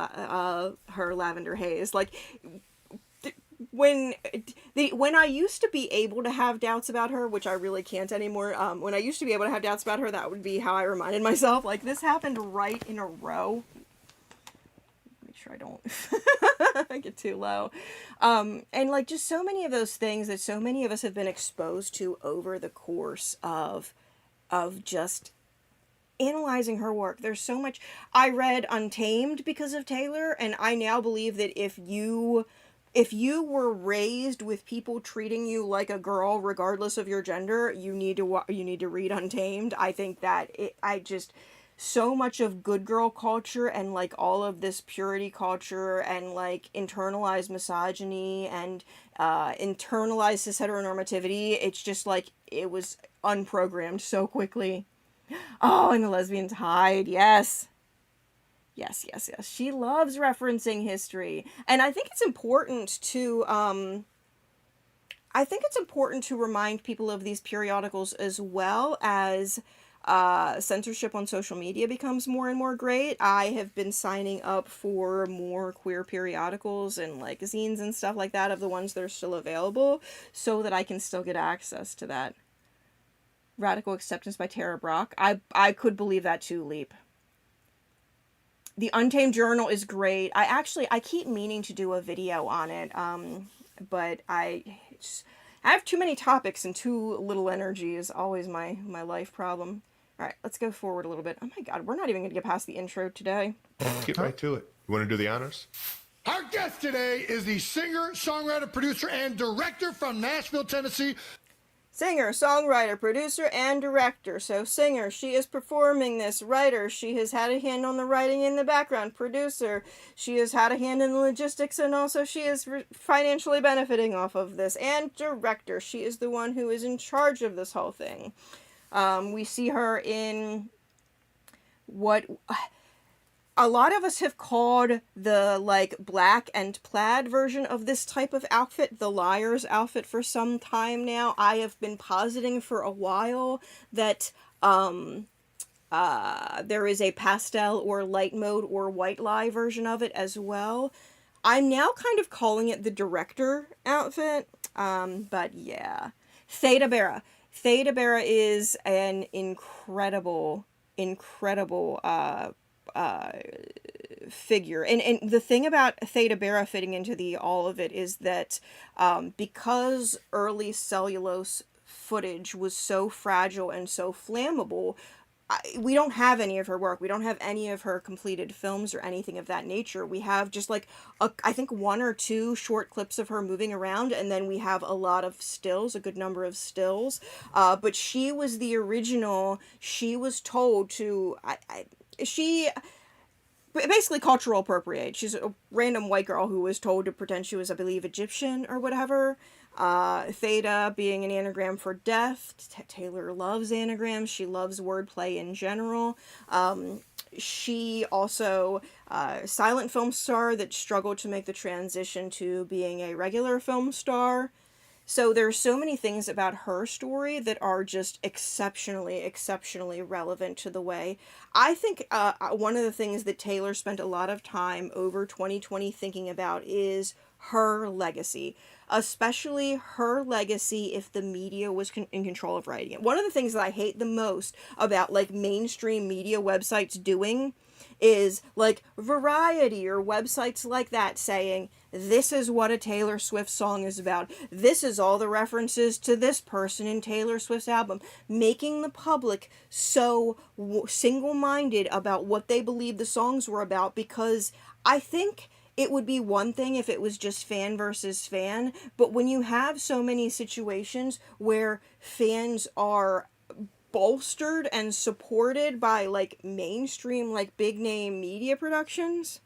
[SPEAKER 2] lavender haze. Like, when I used to be able to have doubts about her, which I really can't anymore, when I used to be able to have doubts about her, that would be how I reminded myself, like, this happened right in a row. Make sure I don't get too low. And, like, just so many of those things that so many of us have been exposed to over the course of just analyzing her work. There's so much. I read Untamed because of Taylor, and I now believe that if you were raised with people treating you like a girl regardless of your gender, you need to read Untamed. I think that so much of good girl culture and like all of this purity culture and like internalized misogyny and internalized cis heteronormativity, it's just like it was unprogrammed so quickly. Oh, and the lesbians hide. Yes. Yes. She loves referencing history. And I think it's important to remind people of these periodicals, as well as censorship on social media becomes more and more great. I have been signing up for more queer periodicals and like zines and stuff like that, of the ones that are still available, so that I can still get access to that. Radical Acceptance by Tara Brock. I could believe that too, Leap. The Untamed Journal is great. I keep meaning to do a video on it, but I have too many topics and too little energy is always my life problem. All right, let's go forward a little bit. Oh my God, we're not even going to get past the intro today.
[SPEAKER 4] Get right to it. You want to do the honors?
[SPEAKER 1] Our guest today is the singer, songwriter, producer, and director from Nashville, Tennessee.
[SPEAKER 2] Singer, songwriter, producer, and director. So singer, she is performing this. Writer, she has had a hand on the writing in the background. Producer, she has had a hand in the logistics, and also she is financially benefiting off of this. And director, she is the one who is in charge of this whole thing. We see her in what a lot of us have called the, like, black and plaid version of this type of outfit, the liar's outfit, for some time now. I have been positing for a while that there is a pastel or light mode or white lie version of it as well. I'm now kind of calling it the director outfit, but yeah. Theda Bara. Theda Bara is an incredible figure. And the thing about Theda Bara fitting into all of it is that because early cellulose footage was so fragile and so flammable, we don't have any of her work. We don't have any of her completed films or anything of that nature. We have just like, I think 1 or 2 short clips of her moving around, and then we have a lot of stills, a good number of stills. But she was the original. She was told to, she basically cultural appropriate. She's a random white girl who was told to pretend she was, I believe, Egyptian or whatever. Theta being an anagram for death. Taylor loves anagrams. She loves wordplay in general. She also, silent film star that struggled to make the transition to being a regular film star. So there's so many things about her story that are just exceptionally relevant to the way. I think one of the things that Taylor spent a lot of time over 2020 thinking about is her legacy. Especially her legacy if the media was in control of writing it. One of the things that I hate the most about, like, mainstream media websites doing is, like, Variety or websites like that saying, this is what a Taylor Swift song is about. This is all the references to this person in Taylor Swift's album. Making the public so single-minded about what they believe the songs were about, because I think it would be one thing if it was just fan versus fan, but when you have so many situations where fans are bolstered and supported by, like, mainstream, like, big name media productions,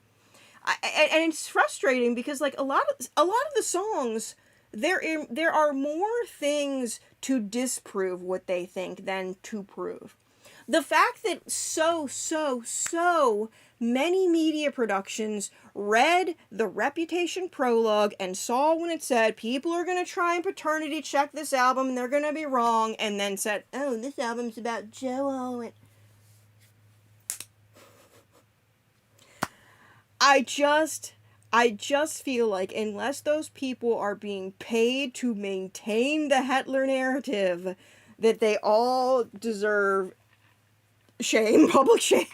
[SPEAKER 2] and it's frustrating because, like, a lot of the songs, there are more things to disprove what they think than to prove. The fact that so many media productions read the Reputation prologue and saw when it said people are going to try and paternity check this album and they're going to be wrong, and then said, oh, this album's about Joe Owen. I just feel like unless those people are being paid to maintain the Hetler narrative, that they all deserve shame, public shame.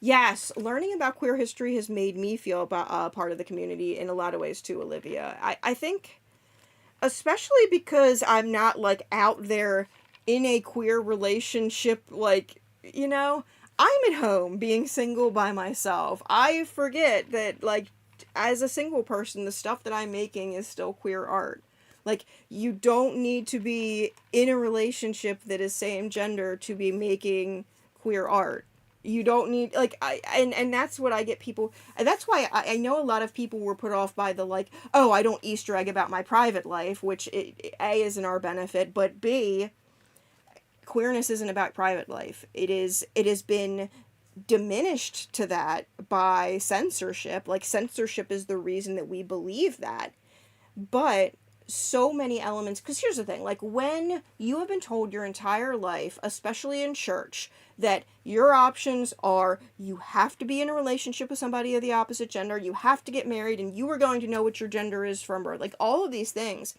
[SPEAKER 2] Yes, learning about queer history has made me feel about part of the community in a lot of ways too, Olivia. I think, especially because I'm not, like, out there in a queer relationship, like, you know, I'm at home being single by myself. I forget that, like, as a single person, the stuff that I'm making is still queer art. Like, you don't need to be in a relationship that is same gender to be making queer art. You don't need, like, and that's what I get people, and that's why I know a lot of people were put off by the, like, oh, I don't Easter egg about my private life, which, A, is in our benefit, but B, queerness isn't about private life. It has been diminished to that by censorship. Like, censorship is the reason that we believe that. But so many elements, because here's the thing, like, when you have been told your entire life, especially in church, that your options are you have to be in a relationship with somebody of the opposite gender, you have to get married, and you are going to know what your gender is from birth, like, all of these things,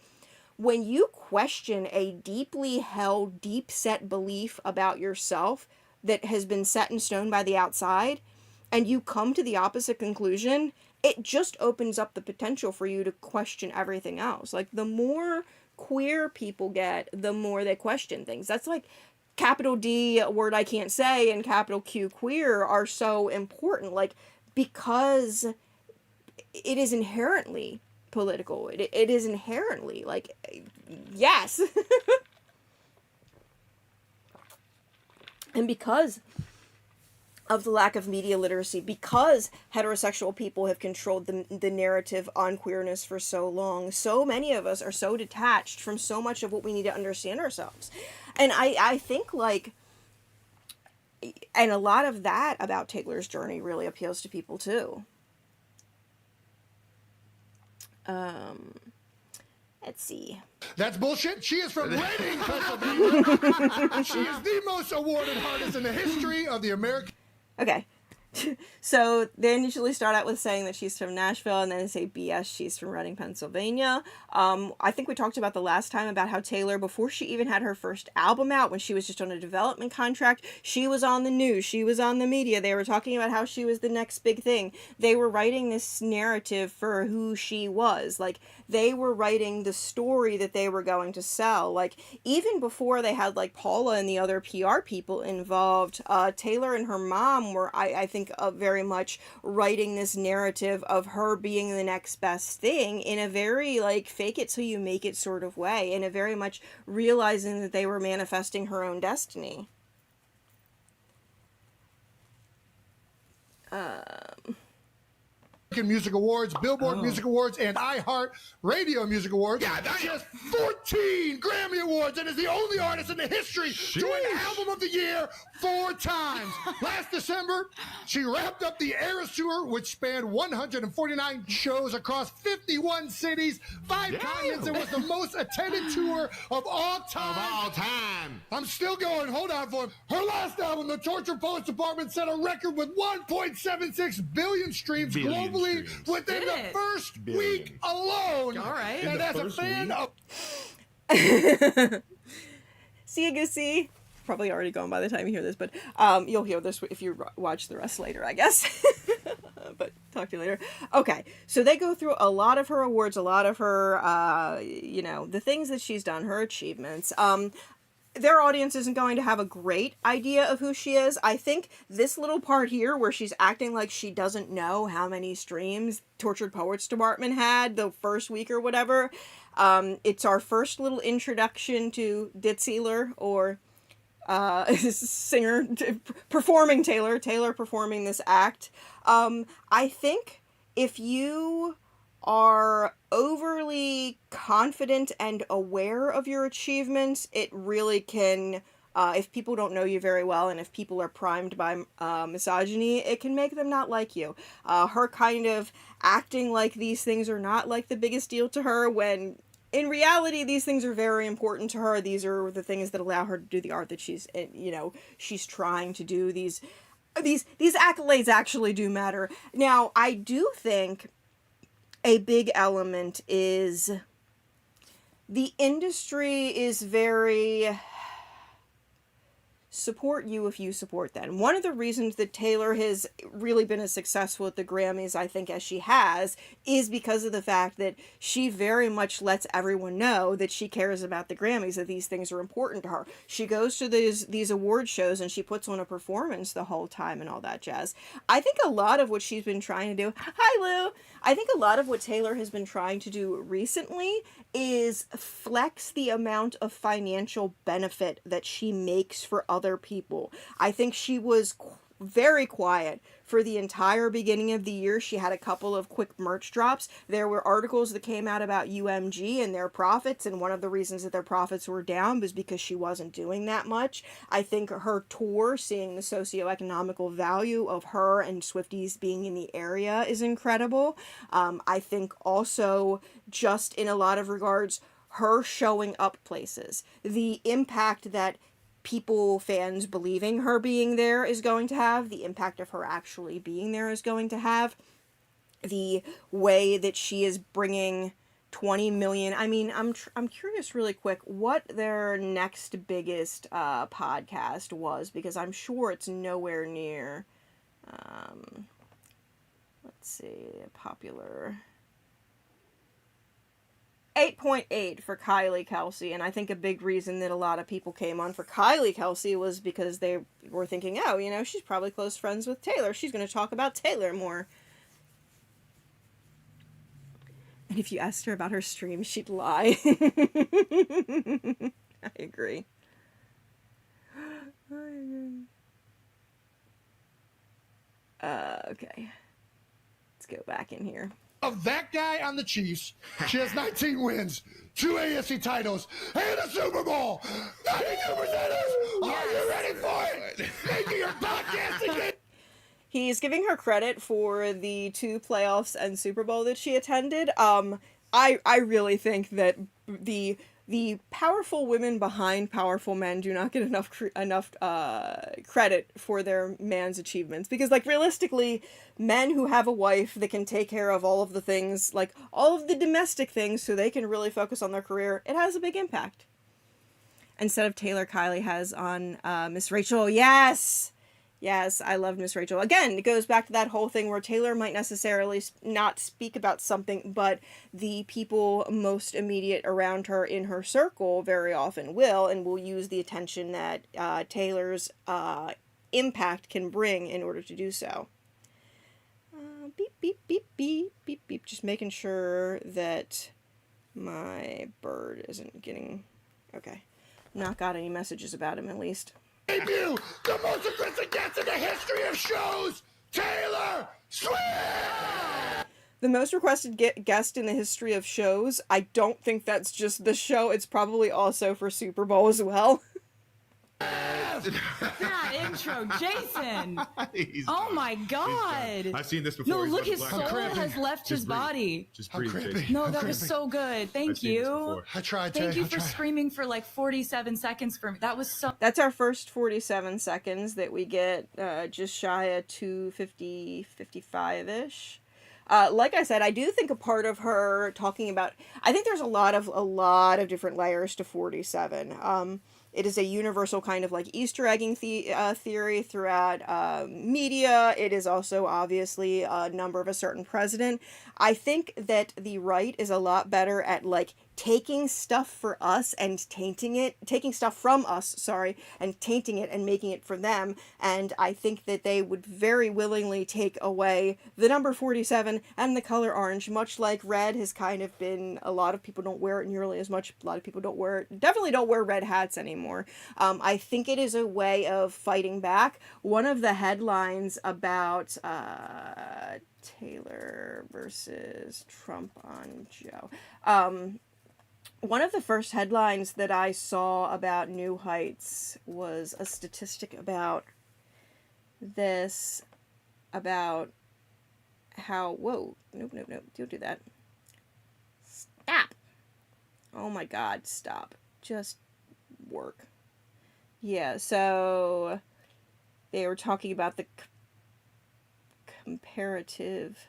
[SPEAKER 2] when you question a deeply held, deep set belief about yourself that has been set in stone by the outside, and you come to the opposite conclusion, it just opens up the potential for you to question everything else. Like, the more queer people get, the more they question things. That's like capital D, a word I can't say, and capital Q, queer, are so important. Like, because it is inherently political. It is inherently, like, yes. And because of the lack of media literacy, because heterosexual people have controlled the narrative on queerness for so long, so many of us are so detached from so much of what we need to understand ourselves. And I think, like, and a lot of that about Taylor's journey really appeals to people too. Let's see.
[SPEAKER 1] That's bullshit. She is from Reading, Pennsylvania. She is the most awarded artist in the history of the American.
[SPEAKER 2] Okay. So they initially start out with saying that she's from Nashville, and then they say BS, she's from Reading, Pennsylvania. I think we talked about the last time about how Taylor, before she even had her first album out, when she was just on a development contract, she was on the news, she was on the media. They were talking about how she was the next big thing. They were writing this narrative for who she was. Like, they were writing the story that they were going to sell. Like, even before they had, like, Paula and the other PR people involved, Taylor and her mom were, I think, very much writing this narrative of her being the next best thing in a very, like, fake it till you make it sort of way, in a very much realizing that they were manifesting her own destiny.
[SPEAKER 1] Music Awards, Billboard Music Awards, and iHeart Radio Music Awards.
[SPEAKER 4] Yeah,
[SPEAKER 1] she has 14 Grammy Awards and is the only artist in the history to win Album of the Year 4 times. Last December, she wrapped up the Eras Tour, which spanned 149 shows across 51 cities, 5 continents, and was the most attended tour of all time. I'm still going. Hold on for him. Her last album, The Tortured Poets Department, set a record with 1.76 billion streams globally within the first week alone.
[SPEAKER 3] All right.
[SPEAKER 1] And as a fan of...
[SPEAKER 2] See you, Goosey. Probably already gone by the time you hear this, but you'll hear this if you watch the rest later, I guess. But talk to you later. Okay, so they go through a lot of her awards, a lot of her, the things that she's done, her achievements. Their audience isn't going to have a great idea of who she is. I think this little part here where she's acting like she doesn't know how many streams Tortured Poets Department had the first week or whatever. It's our first little introduction to Ditzeler, or singer, performing Taylor performing this act. I think if you are overly confident and aware of your achievements, it really can, if people don't know you very well and if people are primed by misogyny, it can make them not like you. Her kind of acting like these things are not, like, the biggest deal to her, when in reality these things are very important to her. These are the things that allow her to do the art that she's trying to do. These accolades actually do matter. Now, I do think a big element is the industry is very support you if you support them. One of the reasons that Taylor has really been as successful at the Grammys, I think, as she has, is because of the fact that she very much lets everyone know that she cares about the Grammys, that these things are important to her. She goes to these award shows and she puts on a performance the whole time and all that jazz. I think a lot of what she's been trying to do, hi Lou, I think a lot of what Taylor has been trying to do recently is flex the amount of financial benefit that she makes for other people. I think she was very quiet for the entire beginning of the year. She had a couple of quick merch drops. There were articles that came out about UMG and their profits, and one of the reasons that their profits were down was because she wasn't doing that much. I think her tour, seeing the socioeconomical value of her and Swifties being in the area, is incredible. I think also, just in a lot of regards, her showing up places, the impact that people, fans believing her being there is going to have, the impact of her actually being there is going to have, the way that she is bringing 20 million. I mean, I'm curious really quick what their next biggest podcast was, because I'm sure it's nowhere near, let's see, popular. 8.8 for Kylie Kelsey, and I think a big reason that a lot of people came on for Kylie Kelsey was because they were thinking, oh, you know, she's probably close friends with Taylor. She's going to talk about Taylor more. And if you asked her about her stream, she'd lie. I agree. Okay. Let's go back in here.
[SPEAKER 1] Of that guy on the Chiefs, she has 19 wins, 2 AFC titles, and a Super Bowl. 92%ers, are you ready for it? Making your podcast again.
[SPEAKER 2] He's giving her credit for the 2 playoffs and Super Bowl that she attended. I really think that the powerful women behind powerful men do not get enough credit for their man's achievements, because, like, realistically, men who have a wife that can take care of all of the things, like all of the domestic things, so they can really focus on their career, it has a big impact. Instead of Taylor, Kylie has on Miss Rachel. Yes, I love Miss Rachel. Again, it goes back to that whole thing where Taylor might necessarily not speak about something, but the people most immediate around her in her circle very often will, and will use the attention that Taylor's impact can bring in order to do so. Beep, beep, beep, beep, beep, beep. Just making sure that my bird isn't getting... Okay. Not got any messages about him, at least.
[SPEAKER 1] Debut, the most aggressive guest in the history of shows, Taylor Swift!
[SPEAKER 2] The most requested guest in the history of shows. I don't think that's just the show. It's probably also for Super Bowl as well.
[SPEAKER 3] That intro, Jason.
[SPEAKER 4] Oh
[SPEAKER 3] my God.
[SPEAKER 4] I've seen this before.
[SPEAKER 3] No,
[SPEAKER 4] He's
[SPEAKER 3] look, his
[SPEAKER 4] black.
[SPEAKER 3] soul
[SPEAKER 1] cramping.
[SPEAKER 3] has left his body.
[SPEAKER 4] Just breathe,
[SPEAKER 1] cramping.
[SPEAKER 4] Jason.
[SPEAKER 3] No,
[SPEAKER 1] I'm
[SPEAKER 3] that was
[SPEAKER 1] cramping.
[SPEAKER 3] so good. Thank
[SPEAKER 4] I've seen this
[SPEAKER 3] you.
[SPEAKER 4] before.
[SPEAKER 1] I tried,
[SPEAKER 3] Thank
[SPEAKER 1] Tay.
[SPEAKER 3] you
[SPEAKER 1] I
[SPEAKER 3] for
[SPEAKER 1] tried.
[SPEAKER 3] screaming for like 47 seconds for me. That was so...
[SPEAKER 2] That's our first 47 seconds that we get, just shy of 250, 55-ish. Like I said, I do think a part of her talking about... I think there's a lot of different layers to 47. It is a universal kind of like Easter egging theory throughout media. It is also obviously a number of a certain president. I think that the right is a lot better at like taking stuff for us and taking stuff from us, sorry, and tainting it and making it for them. And I think that they would very willingly take away the number 47 and the color orange, much like red has kind of been, a lot of people don't wear it nearly as much. A lot of people definitely don't wear red hats anymore. I think it is a way of fighting back. One of the headlines about Taylor versus Trump on Joe. One of the first headlines that I saw about New Heights was a statistic about this, about how, whoa, nope, don't do that. Stop. Oh my God, stop. Just work. Yeah, so they were talking about the comparative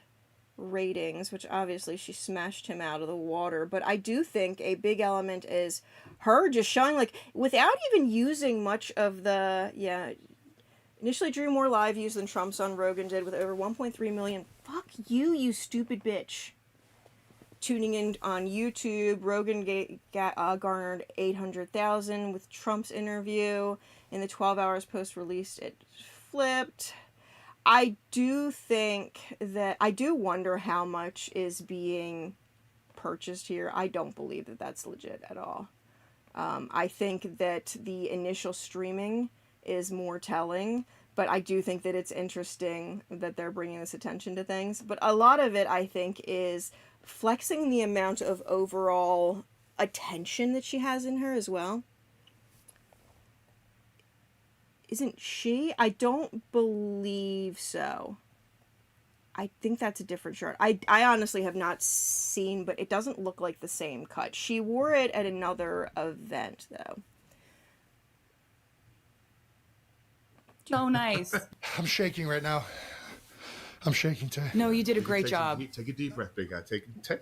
[SPEAKER 2] ratings, which obviously she smashed him out of the water, but I do think a big element is her just showing, like, without even using much of the, initially drew more live views than Trump's on Rogan did with over 1.3 million. Fuck you, you stupid bitch. Tuning in on YouTube, Rogan garnered 800,000 with Trump's interview. In the 12 hours post-release, it flipped. I do wonder how much is being purchased here. I don't believe that that's legit at all. I think that the initial streaming is more telling, but I do think that it's interesting that they're bringing this attention to things. But a lot of it, I think, is flexing the amount of overall attention that she has in her as well. Isn't she? I don't believe so. I think that's a different shirt. I honestly have not seen, but it doesn't look like the same cut. She wore it at another event, though.
[SPEAKER 3] So nice.
[SPEAKER 1] I'm shaking right now. I'm shaking, Tay.
[SPEAKER 3] No, you did a great job.
[SPEAKER 4] Take a deep breath, big guy.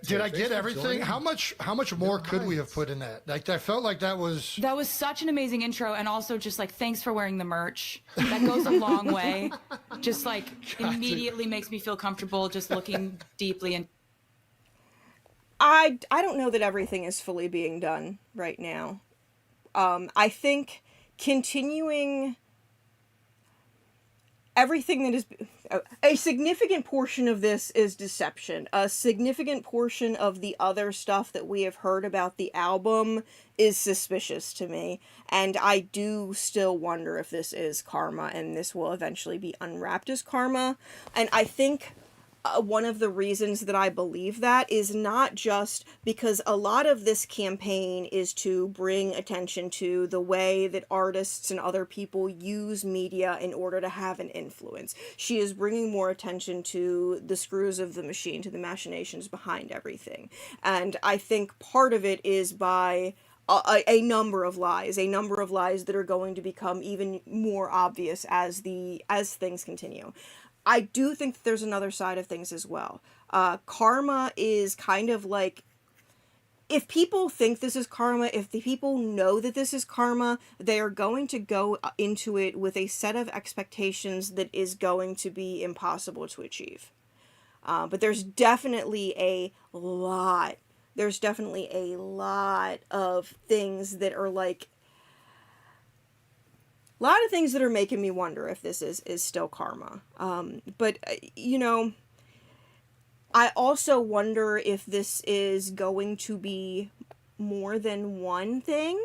[SPEAKER 1] Did I get everything? How much more could we have put in that? Like, I felt like that was
[SPEAKER 3] such an amazing intro, and also just like thanks for wearing the merch. That goes a long way. Just like immediately makes me feel comfortable just looking deeply and
[SPEAKER 2] I don't know that everything is fully being done right now. I think continuing everything that is a significant portion of this is deception. A significant portion of the other stuff that we have heard about the album is suspicious to me, and I do still wonder if this is karma and this will eventually be unwrapped as karma. And I think one of the reasons that I believe that is not just because a lot of this campaign is to bring attention to the way that artists and other people use media in order to have an influence. She is bringing more attention to the screws of the machine, to the machinations behind everything. And I think part of it is by a number of lies that are going to become even more obvious as things continue. I do think that there's another side of things as well. Karma is kind of like, if people think this is karma, if the people know that this is karma, they are going to go into it with a set of expectations that is going to be impossible to achieve. But there's definitely a lot of things that are like, a lot of things that are making me wonder if this is still karma. But, you know, I also wonder if this is going to be more than one thing.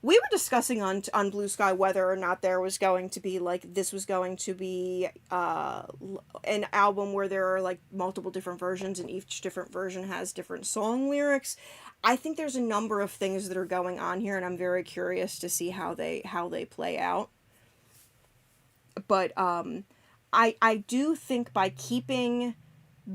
[SPEAKER 2] We were discussing on Blue Sky whether or not there was going to be, like, this was going to be an album where there are, like, multiple different versions and each different version has different song lyrics. I think there's a number of things that are going on here, and I'm very curious to see how they play out. But I do think by keeping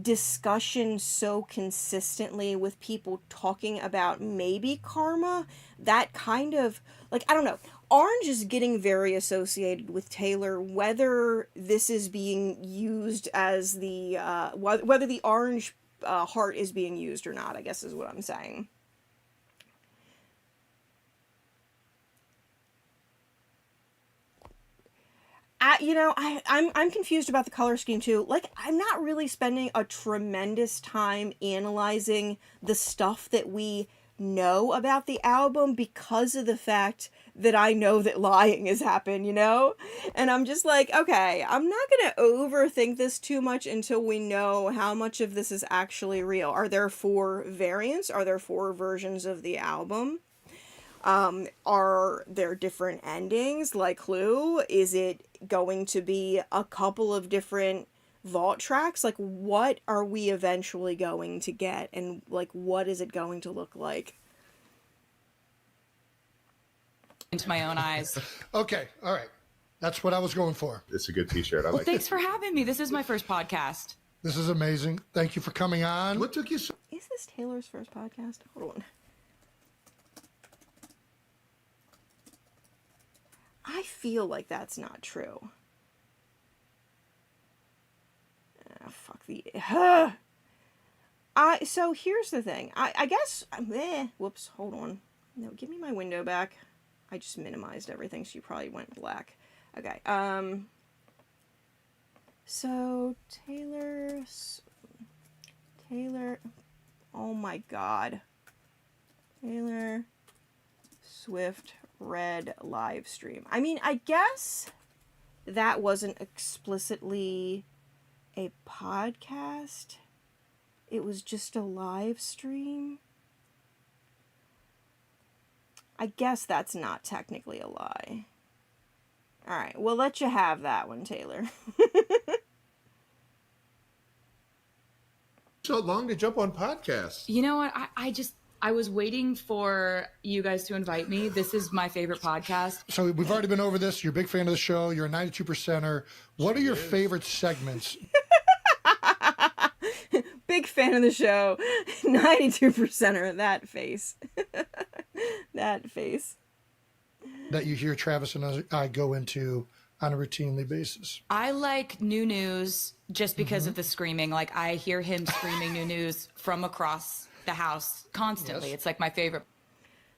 [SPEAKER 2] discussion so consistently with people talking about maybe karma, that kind of, like, I don't know, Orange is getting very associated with Taylor, whether this is being used as the whether the orange heart is being used or not, I guess is what I'm saying. I'm confused about the color scheme too. Like, I'm not really spending a tremendous time analyzing the stuff that we know about the album because of the fact that I know that lying has happened, you know? And I'm just like, okay, I'm not gonna overthink this too much until we know how much of this is actually real. Are there 4 variants? Are there 4 versions of the album? Are there different endings like Clue? Is it going to be a couple of different vault tracks? Like, what are we eventually going to get? And, like, what is it going to look like?
[SPEAKER 3] Into my own eyes.
[SPEAKER 1] Okay, all right. That's what I was going for.
[SPEAKER 4] It's a good t-shirt. I like
[SPEAKER 3] Thanks
[SPEAKER 4] it.
[SPEAKER 3] for having me. This is my first podcast.
[SPEAKER 1] This is amazing. Thank you for coming on.
[SPEAKER 4] What took you so...
[SPEAKER 2] Is this Taylor's first podcast? Hold on. I feel like that's not true. Fuck the... So here's the thing. I guess... whoops, hold on. No, give me my window back. I just minimized everything, so you probably went black. Okay, so Taylor... Oh my god. Taylor Swift Red live stream. I mean, I guess that wasn't explicitly a podcast. It was just a live stream. I guess that's not technically a lie. Alright, we'll let you have that one, Taylor.
[SPEAKER 4] So long to jump on podcasts.
[SPEAKER 3] You know what? I was waiting for you guys to invite me. This is my favorite podcast.
[SPEAKER 1] So we've already been over this. You're a big fan of the show. You're a 92%er. What are your favorite segments?
[SPEAKER 2] Big fan of the show. 92%er. That face. That face.
[SPEAKER 1] That you hear Travis and I go into on a routinely basis.
[SPEAKER 3] I like new news just because of the screaming. Like, I hear him screaming new news from across the house constantly.
[SPEAKER 1] Yes.
[SPEAKER 3] It's like my favorite.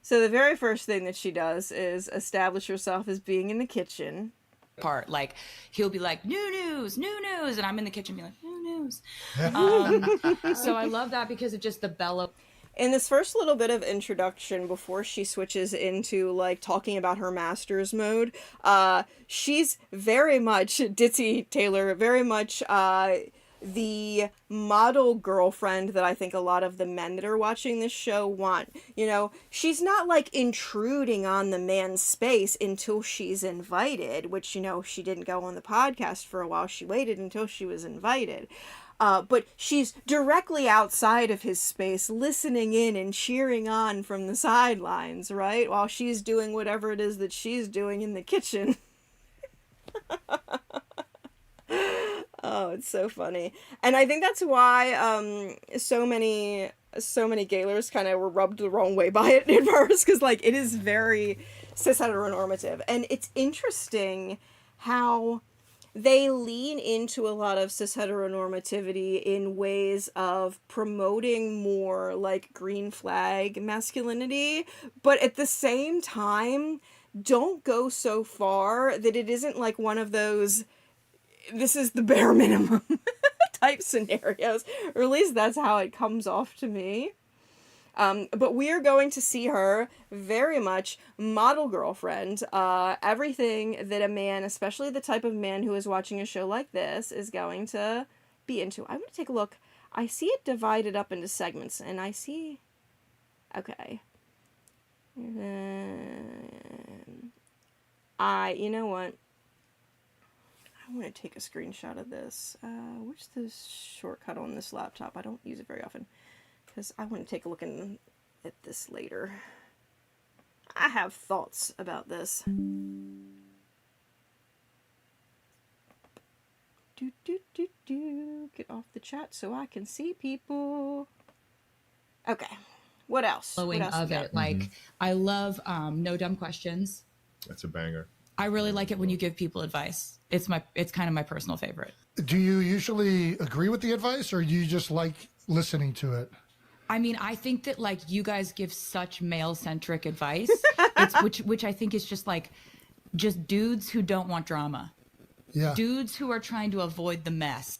[SPEAKER 2] So the very first thing that she does is establish herself as being in the kitchen
[SPEAKER 3] part. Like he'll be like, new news, and I'm in the kitchen being like, new news. So I love that because of just the bellow.
[SPEAKER 2] In this first little bit of introduction before she switches into like talking about her master's mode, she's very much Ditzy Taylor, very much the model girlfriend that I think a lot of the men that are watching this show want. You know, she's not like intruding on the man's space until she's invited, which, you know, she didn't go on the podcast for a while. She waited until she was invited. But she's directly outside of his space, listening in and cheering on from the sidelines, right? While she's doing whatever it is that she's doing in the kitchen. Oh, it's so funny. And I think that's why so many Gaylors kind of were rubbed the wrong way by it at first, because like it is very cis heteronormative. And it's interesting how they lean into a lot of cis heteronormativity in ways of promoting more like green flag masculinity, but at the same time don't go so far that it isn't like one of those this is the bare minimum type scenarios, or at least that's how it comes off to me. But we are going to see her very much model girlfriend. Everything that a man, especially the type of man who is watching a show like this, is going to be into. I'm going to take a look. I see it divided up into segments, and I see... Okay. You know what? I want to take a screenshot of this. What's the shortcut on this laptop? I don't use it very often. Because I want to take a look at this later. I have thoughts about this. Get off the chat so I can see people. Okay. What else?
[SPEAKER 3] Flowing of it. Like, I love No Dumb Questions.
[SPEAKER 4] That's a banger.
[SPEAKER 3] I really like it when you give people advice. It's kind of my personal favorite.
[SPEAKER 1] Do you usually agree with the advice, or you just like listening to it?
[SPEAKER 3] I mean, I think that like you guys give such male-centric advice, which I think is just like just dudes who don't want drama.
[SPEAKER 1] Yeah.
[SPEAKER 3] Dudes who are trying to avoid the mess.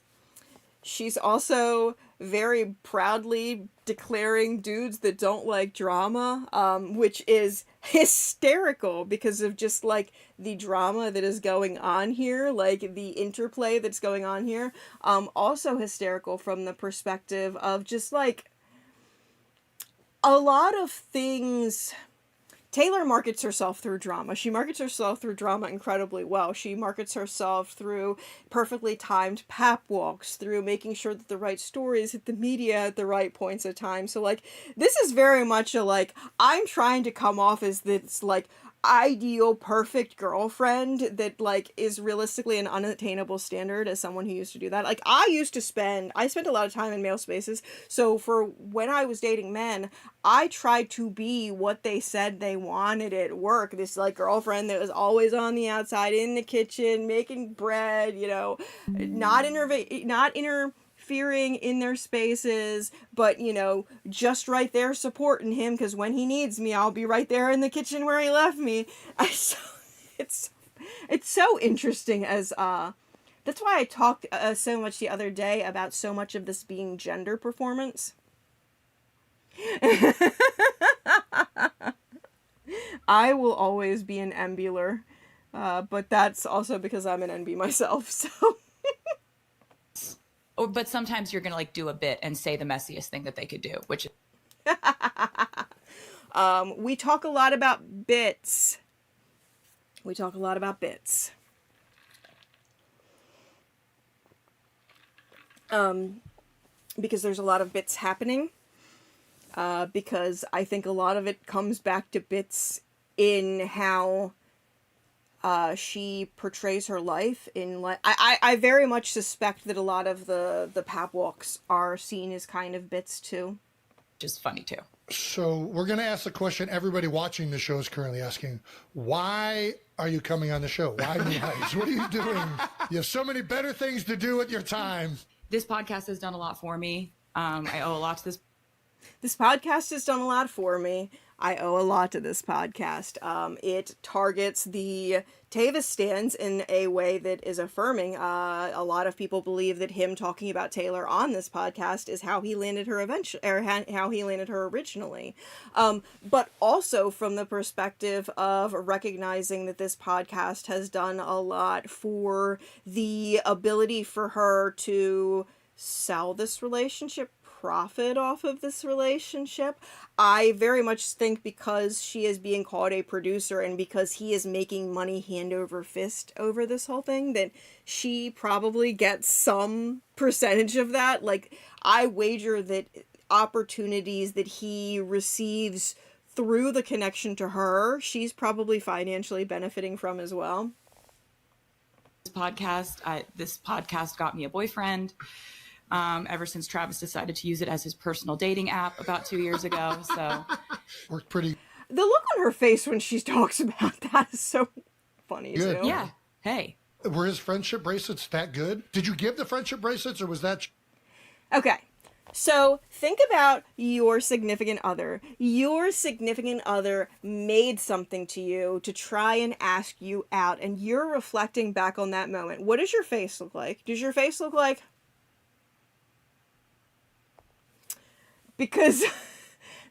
[SPEAKER 2] She's also very proudly declaring dudes that don't like drama, which is hysterical because of just like the drama that is going on here, like the interplay that's going on here. Also hysterical from the perspective of just like a lot of things. Taylor markets herself through drama. She markets herself through drama incredibly well. She markets herself through perfectly timed pap walks, through making sure that the right stories hit the media at the right points of time. So, like, this is very much a, like, I'm trying to come off as this, like, ideal perfect girlfriend that like is realistically an unattainable standard as someone who used to do that. Like I spent a lot of time in male spaces, so for when I was dating men, I tried to be what they said they wanted at work, this like girlfriend that was always on the outside in the kitchen making bread, you know, not interfering in their spaces, but you know, just right there supporting him, because when he needs me, I'll be right there in the kitchen where he left me. It's so interesting as that's why I talked so much the other day about so much of this being gender performance. I will always be an embuler, but that's also because I'm an NB myself, so
[SPEAKER 3] But sometimes you're gonna like do a bit and say the messiest thing that they could do, which
[SPEAKER 2] we talk a lot about bits. Because there's a lot of bits happening. Because I think a lot of it comes back to bits in how she portrays her life in like I very much suspect that a lot of the pap walks are seen as kind of bits too.
[SPEAKER 3] just funny too.
[SPEAKER 1] So we're going to ask the question everybody watching the show is currently asking. Why are you coming on the show? Why New Heights? What are you doing? You have so many better things to do with your time.
[SPEAKER 3] This podcast has done a lot for me. I owe a lot to this.
[SPEAKER 2] This podcast has done a lot for me. I owe a lot to this podcast. It targets the Tavis stans in a way that is affirming. A lot of people believe that him talking about Taylor on this podcast is how he landed her eventually, or how he landed her originally. But also from the perspective of recognizing that this podcast has done a lot for the ability for her to sell this relationship, profit off of this relationship. I very much think because she is being called a producer and because he is making money hand over fist over this whole thing, that she probably gets some percentage of that. Like, I wager that opportunities that he receives through the connection to her, she's probably financially benefiting from as well.
[SPEAKER 3] This podcast got me a boyfriend. Ever since Travis decided to use it as his personal dating app about 2 years ago. So
[SPEAKER 1] Worked pretty
[SPEAKER 2] The look on her face when she talks about that is so funny
[SPEAKER 1] good.
[SPEAKER 2] too.
[SPEAKER 3] yeah. Hey.
[SPEAKER 1] Were his friendship bracelets that good? Did you give the friendship bracelets, or was that...
[SPEAKER 2] Okay. So think about your significant other. Your significant other made something to you to try and ask you out, and you're reflecting back on that moment. What does your face look like? Does your face look like... Because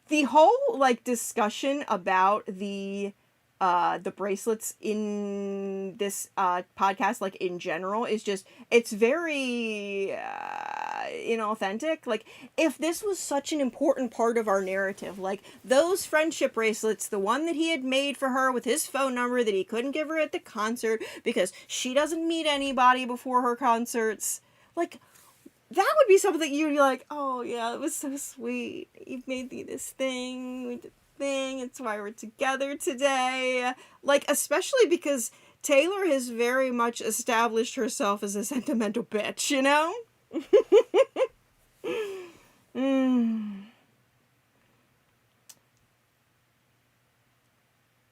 [SPEAKER 2] the whole, like, discussion about the bracelets in this podcast, like, in general, is just, it's very inauthentic. Like, if this was such an important part of our narrative, like, those friendship bracelets, the one that he had made for her with his phone number that he couldn't give her at the concert because she doesn't meet anybody before her concerts, like... That would be something that you'd be like, oh yeah, it was so sweet. You made me this thing, we did the thing, it's why we're together today. Like, especially because Taylor has very much established herself as a sentimental bitch, you know?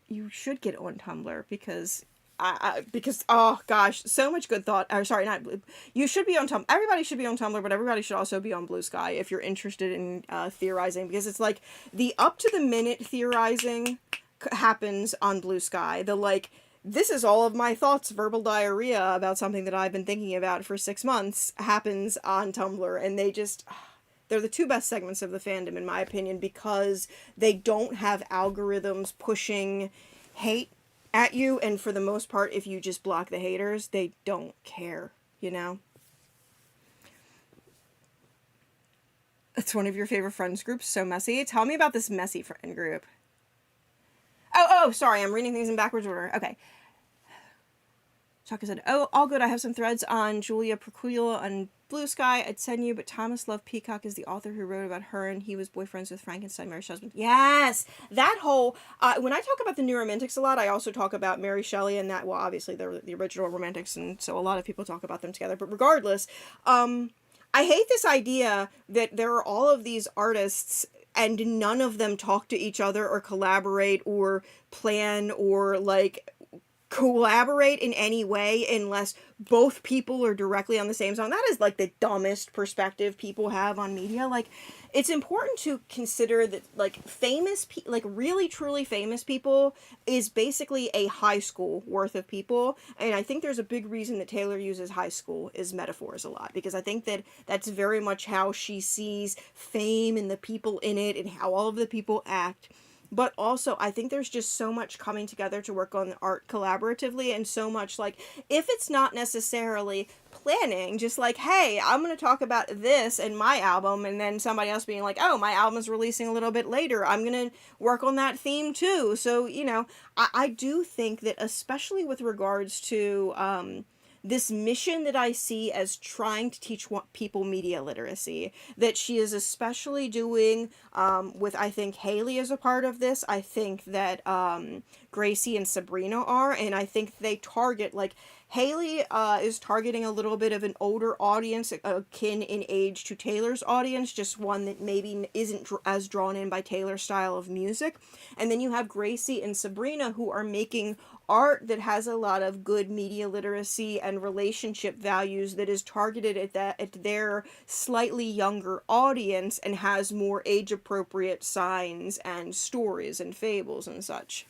[SPEAKER 2] You should get on Tumblr because... because oh gosh, so much good thought. Or sorry, not you should be on Tumblr. Everybody should be on Tumblr, but everybody should also be on Blue Sky if you're interested in theorizing, because it's like the up to the minute theorizing happens on Blue Sky. The like, this is all of my thoughts, verbal diarrhea about something that I've been thinking about for 6 months happens on Tumblr, and they're the two best segments of the fandom in my opinion, because they don't have algorithms pushing hate at you, and for the most part, if you just block the haters, they don't care, you know? It's one of your favorite friends groups, so messy. Tell me about this messy friend group. Oh, sorry, I'm reading things in backwards order. Okay. Chaka said, oh, all good, I have some threads on Julia Procula on Blue Sky I'd send you, but Thomas Love Peacock is the author who wrote about her, and he was boyfriends with Frankenstein, Mary Shelley's husband. Yes! That whole... when I talk about the New Romantics a lot, I also talk about Mary Shelley and that... Well, obviously, they're the original Romantics, and so a lot of people talk about them together. But regardless, I hate this idea that there are all of these artists and none of them talk to each other or collaborate or plan or, like... collaborate in any way unless both people are directly on the same song. That is like the dumbest perspective people have on media. Like, it's important to consider that like like really truly famous people is basically a high school worth of people, and I think there's a big reason that Taylor uses high school as metaphors a lot, because I think that that's very much how she sees fame and the people in it and how all of the people act. But also, I think there's just so much coming together to work on art collaboratively, and so much, like, if it's not necessarily planning, just like, hey, I'm going to talk about this in my album, and then somebody else being like, oh, my album's releasing a little bit later, I'm going to work on that theme too. So, you know, I do think that, especially with regards to, this mission that I see as trying to teach people media literacy, that she is especially doing with, I think, Haley is a part of this. I think that Gracie and Sabrina are, and I think they target, like, Haley is targeting a little bit of an older audience, akin in age to Taylor's audience, just one that maybe isn't as drawn in by Taylor's style of music. And then you have Gracie and Sabrina, who are making art that has a lot of good media literacy and relationship values that is targeted at their slightly younger audience and has more age appropriate signs and stories and fables and such.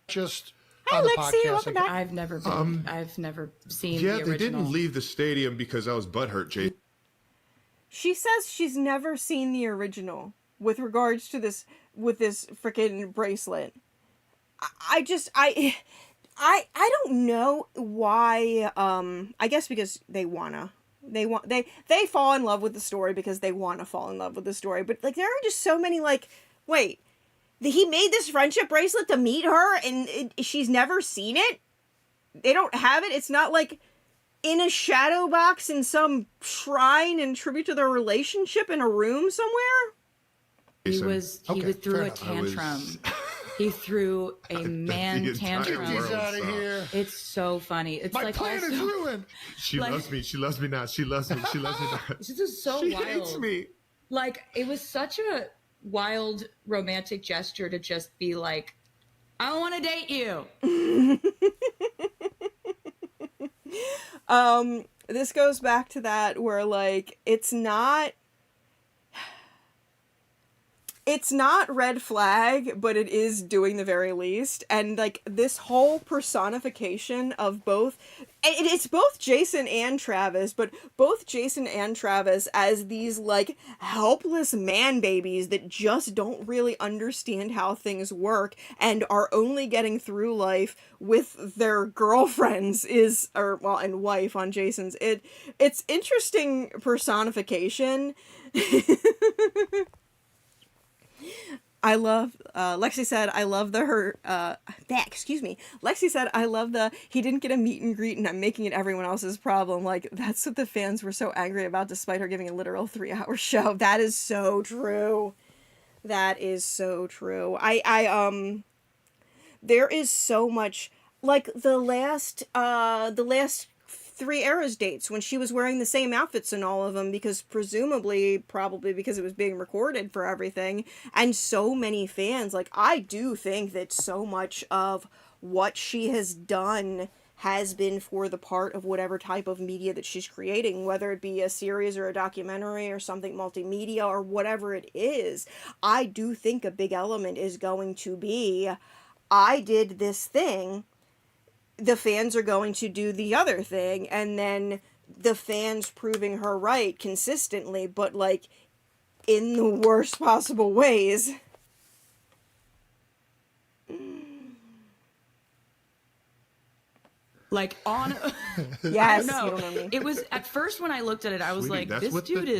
[SPEAKER 1] Just
[SPEAKER 2] Hi,
[SPEAKER 1] on the
[SPEAKER 2] Lexi,
[SPEAKER 1] podcast.
[SPEAKER 2] welcome back.
[SPEAKER 3] I've never seen
[SPEAKER 4] Yeah,
[SPEAKER 3] the
[SPEAKER 4] they
[SPEAKER 3] original.
[SPEAKER 4] didn't leave the stadium because I was butthurt, Jay.
[SPEAKER 2] She says she's never seen the original with regards to this freaking bracelet. I don't know why. I guess because they fall in love with the story because they want to fall in love with the story. But like there are just so many like, wait, he made this friendship bracelet to meet her and she's never seen it. They don't have it. It's not like in a shadow box in some shrine in tribute to their relationship in a room somewhere.
[SPEAKER 3] He
[SPEAKER 1] Okay,
[SPEAKER 3] threw
[SPEAKER 1] fair
[SPEAKER 3] a
[SPEAKER 1] enough.
[SPEAKER 3] tantrum. He threw a man
[SPEAKER 4] entire
[SPEAKER 3] tantrum.
[SPEAKER 1] Get
[SPEAKER 4] world.
[SPEAKER 1] these out of here.
[SPEAKER 3] It's so funny. It's
[SPEAKER 1] My
[SPEAKER 3] like
[SPEAKER 1] plan
[SPEAKER 3] also,
[SPEAKER 1] is ruined.
[SPEAKER 4] She
[SPEAKER 3] Like-
[SPEAKER 4] loves me. She loves me not. She loves me. She loves me not.
[SPEAKER 3] This is so
[SPEAKER 4] She
[SPEAKER 3] wild.
[SPEAKER 4] hates me.
[SPEAKER 3] Like it was such a wild romantic gesture to just be like, I want to date you.
[SPEAKER 2] This goes back to that where like it's not red flag, but it is doing the very least. And like this whole personification of both, it's both Jason and Travis, but both Jason and Travis as these like helpless man babies that just don't really understand how things work and are only getting through life with their girlfriends and wife on Jason's. It's interesting personification. I love, Lexi said, I love Lexi said, I love he didn't get a meet and greet and I'm making it everyone else's problem. Like, that's what the fans were so angry about despite her giving a literal 3-hour show. That is so true. That is so true. There is so much, like, the last 3 Eras dates when she was wearing the same outfits in all of them because probably because it was being recorded for everything, and so many fans, like, I do think that so much of what she has done has been for the part of whatever type of media that she's creating, whether it be a series or a documentary or something multimedia or whatever it is. I do think a big element is going to be, I did this thing, the fans are going to do the other thing, and then the fans proving her right consistently, but like in the worst possible ways.
[SPEAKER 3] Like on
[SPEAKER 2] Yes,
[SPEAKER 3] no,
[SPEAKER 2] you don't know me.
[SPEAKER 3] it was at first when I looked at it, I was
[SPEAKER 4] Sweetie,
[SPEAKER 3] like,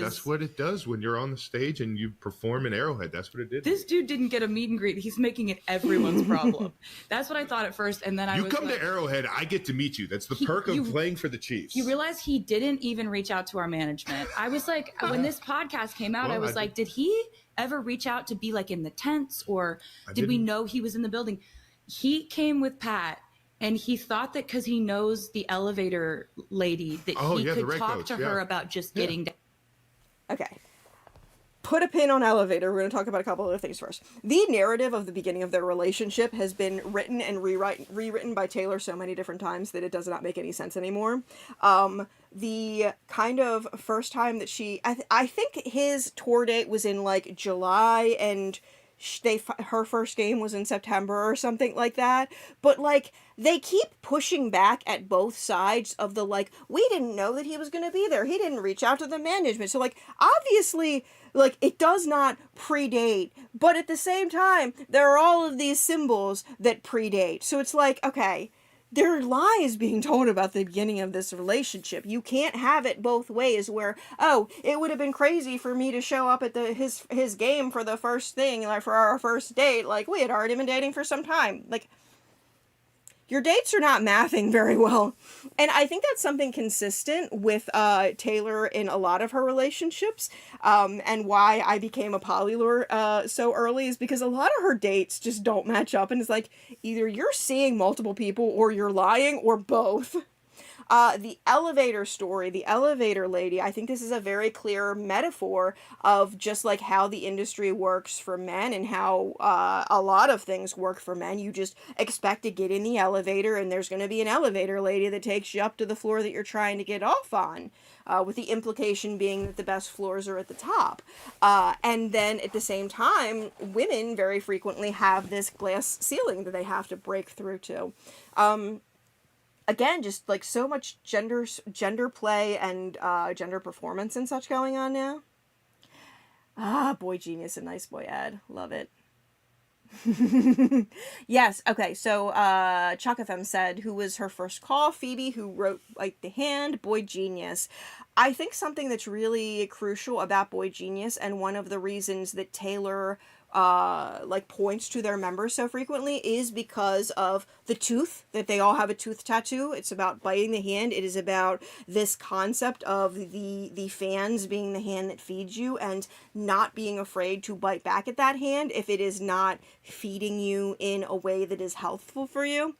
[SPEAKER 4] that's what it does when you're on the stage and you perform in Arrowhead. That's what it did.
[SPEAKER 3] this dude didn't get a meet and greet. He's making it everyone's problem. That's what I thought at first, and then I
[SPEAKER 4] You
[SPEAKER 3] was
[SPEAKER 4] come
[SPEAKER 3] like,
[SPEAKER 4] to Arrowhead, I get to meet you. That's the perk of playing for the Chiefs.
[SPEAKER 3] you realize he didn't even reach out to our management. I was like, when this podcast came out,
[SPEAKER 4] Well,
[SPEAKER 3] I was like, did he ever reach out to be like in the tents, or did we
[SPEAKER 4] didn't.
[SPEAKER 3] know he was in the building? He came with Pat, and he thought that because he knows the elevator lady that he
[SPEAKER 4] the
[SPEAKER 3] could
[SPEAKER 4] red
[SPEAKER 3] talk
[SPEAKER 4] coats,
[SPEAKER 3] to her about just getting down.
[SPEAKER 2] Okay. Put a pin on elevator. We're going to talk about a couple other things first. The narrative of the beginning of their relationship has been written and rewritten by Taylor so many different times that it does not make any sense anymore. The kind of first time that I think his tour date was in like July, and her first game was in September or something like that. But like they keep pushing back at both sides of the like, we didn't know that he was going to be there. He didn't reach out to the management. So like obviously like it does not predate, but at the same time there are all of these symbols that predate. So it's like, okay, there are lies being told about the beginning of this relationship. You can't have it both ways where, oh, it would have been crazy for me to show up at his game for the first thing, like for our first date. Like, we had already been dating for some time. Like, your dates are not mathing very well. And I think that's something consistent with Taylor in a lot of her relationships. And why I became a polylure so early is because a lot of her dates just don't match up. And it's like, either you're seeing multiple people or you're lying or both. The elevator story, the elevator lady, I think this is a very clear metaphor of just like how the industry works for men and how a lot of things work for men. You just expect to get in the elevator and there's going to be an elevator lady that takes you up to the floor that you're trying to get off on. With the implication being that the best floors are at the top. And then at the same time, women very frequently have this glass ceiling that they have to break through to. Again, just like so much gender play and gender performance and such going on now. Boy Genius and Nice Boy Ad. Love it. Yes, okay, so Chuck FM said, who was her first call? Phoebe, who wrote like the hand. Boy Genius. I think something that's really crucial about Boy Genius, and one of the reasons that Taylor like points to their members so frequently, is because of the tooth, that they all have a tooth tattoo. It's about biting the hand. It is about this concept of the fans being the hand that feeds you and not being afraid to bite back at that hand if it is not feeding you in a way that is healthful for you.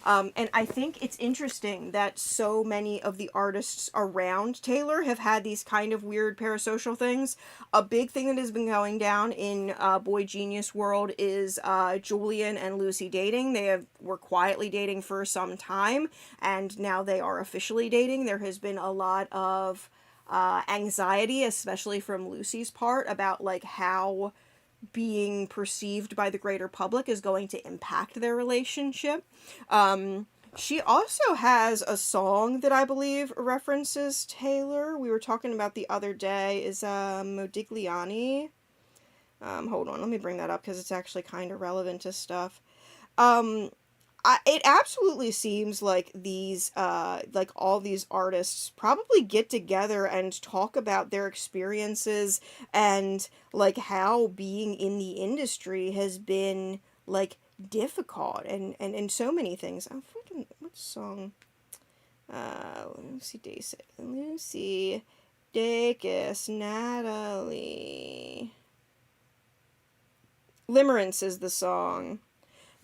[SPEAKER 2] And I think it's interesting that so many of the artists around Taylor have had these kind of weird parasocial things. A big thing that has been going down in Boy Genius world is Julian and Lucy dating. They were quietly dating for some time, and now they are officially dating. There has been a lot of anxiety, especially from Lucy's part, about like how being perceived by the greater public is going to impact their relationship. She also has a song that I believe references Taylor. We were talking about the other day, is Modigliani. Hold on, let me bring that up because it's actually kind of relevant to stuff. It absolutely seems like these, like all these artists probably get together and talk about their experiences and like how being in the industry has been like difficult and so many things. I'm freaking, what song? Lucy Dacus, Natalie. Limerence is the song.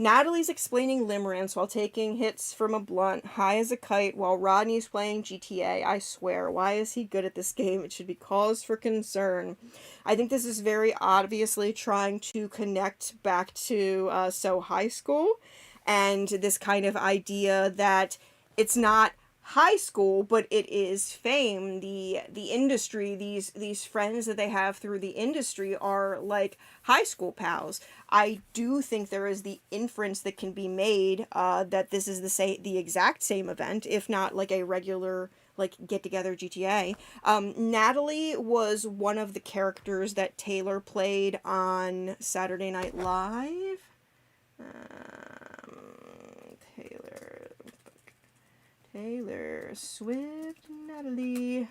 [SPEAKER 2] Natalie's explaining limerence while taking hits from a blunt, high as a kite, while Rodney's playing GTA. I swear, why is he good at this game? It should be cause for concern. I think this is very obviously trying to connect back to So High School, and this kind of idea that it's not high school, but it is fame. The industry, these friends that they have through the industry are like high school pals. I do think there is the inference that can be made that this is the exact same event, if not like a regular like get together GTA. Natalie was one of the characters that Taylor played on Saturday Night Live. Taylor Swift, Natalie.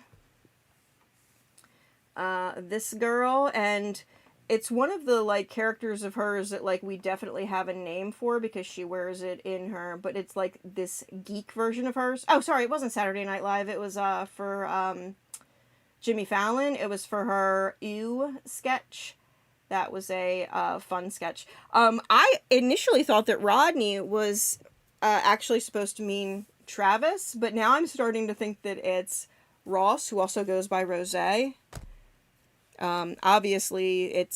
[SPEAKER 2] This girl, and it's one of the like characters of hers that like we definitely have a name for because she wears it in her, but it's like this geek version of hers. Oh, sorry, it wasn't Saturday Night Live. It was for Jimmy Fallon. It was for her Ew sketch. That was a fun sketch. I initially thought that Rodney was actually supposed to mean Travis, but now I'm starting to think that it's Ross, who also goes by Rose. Obviously,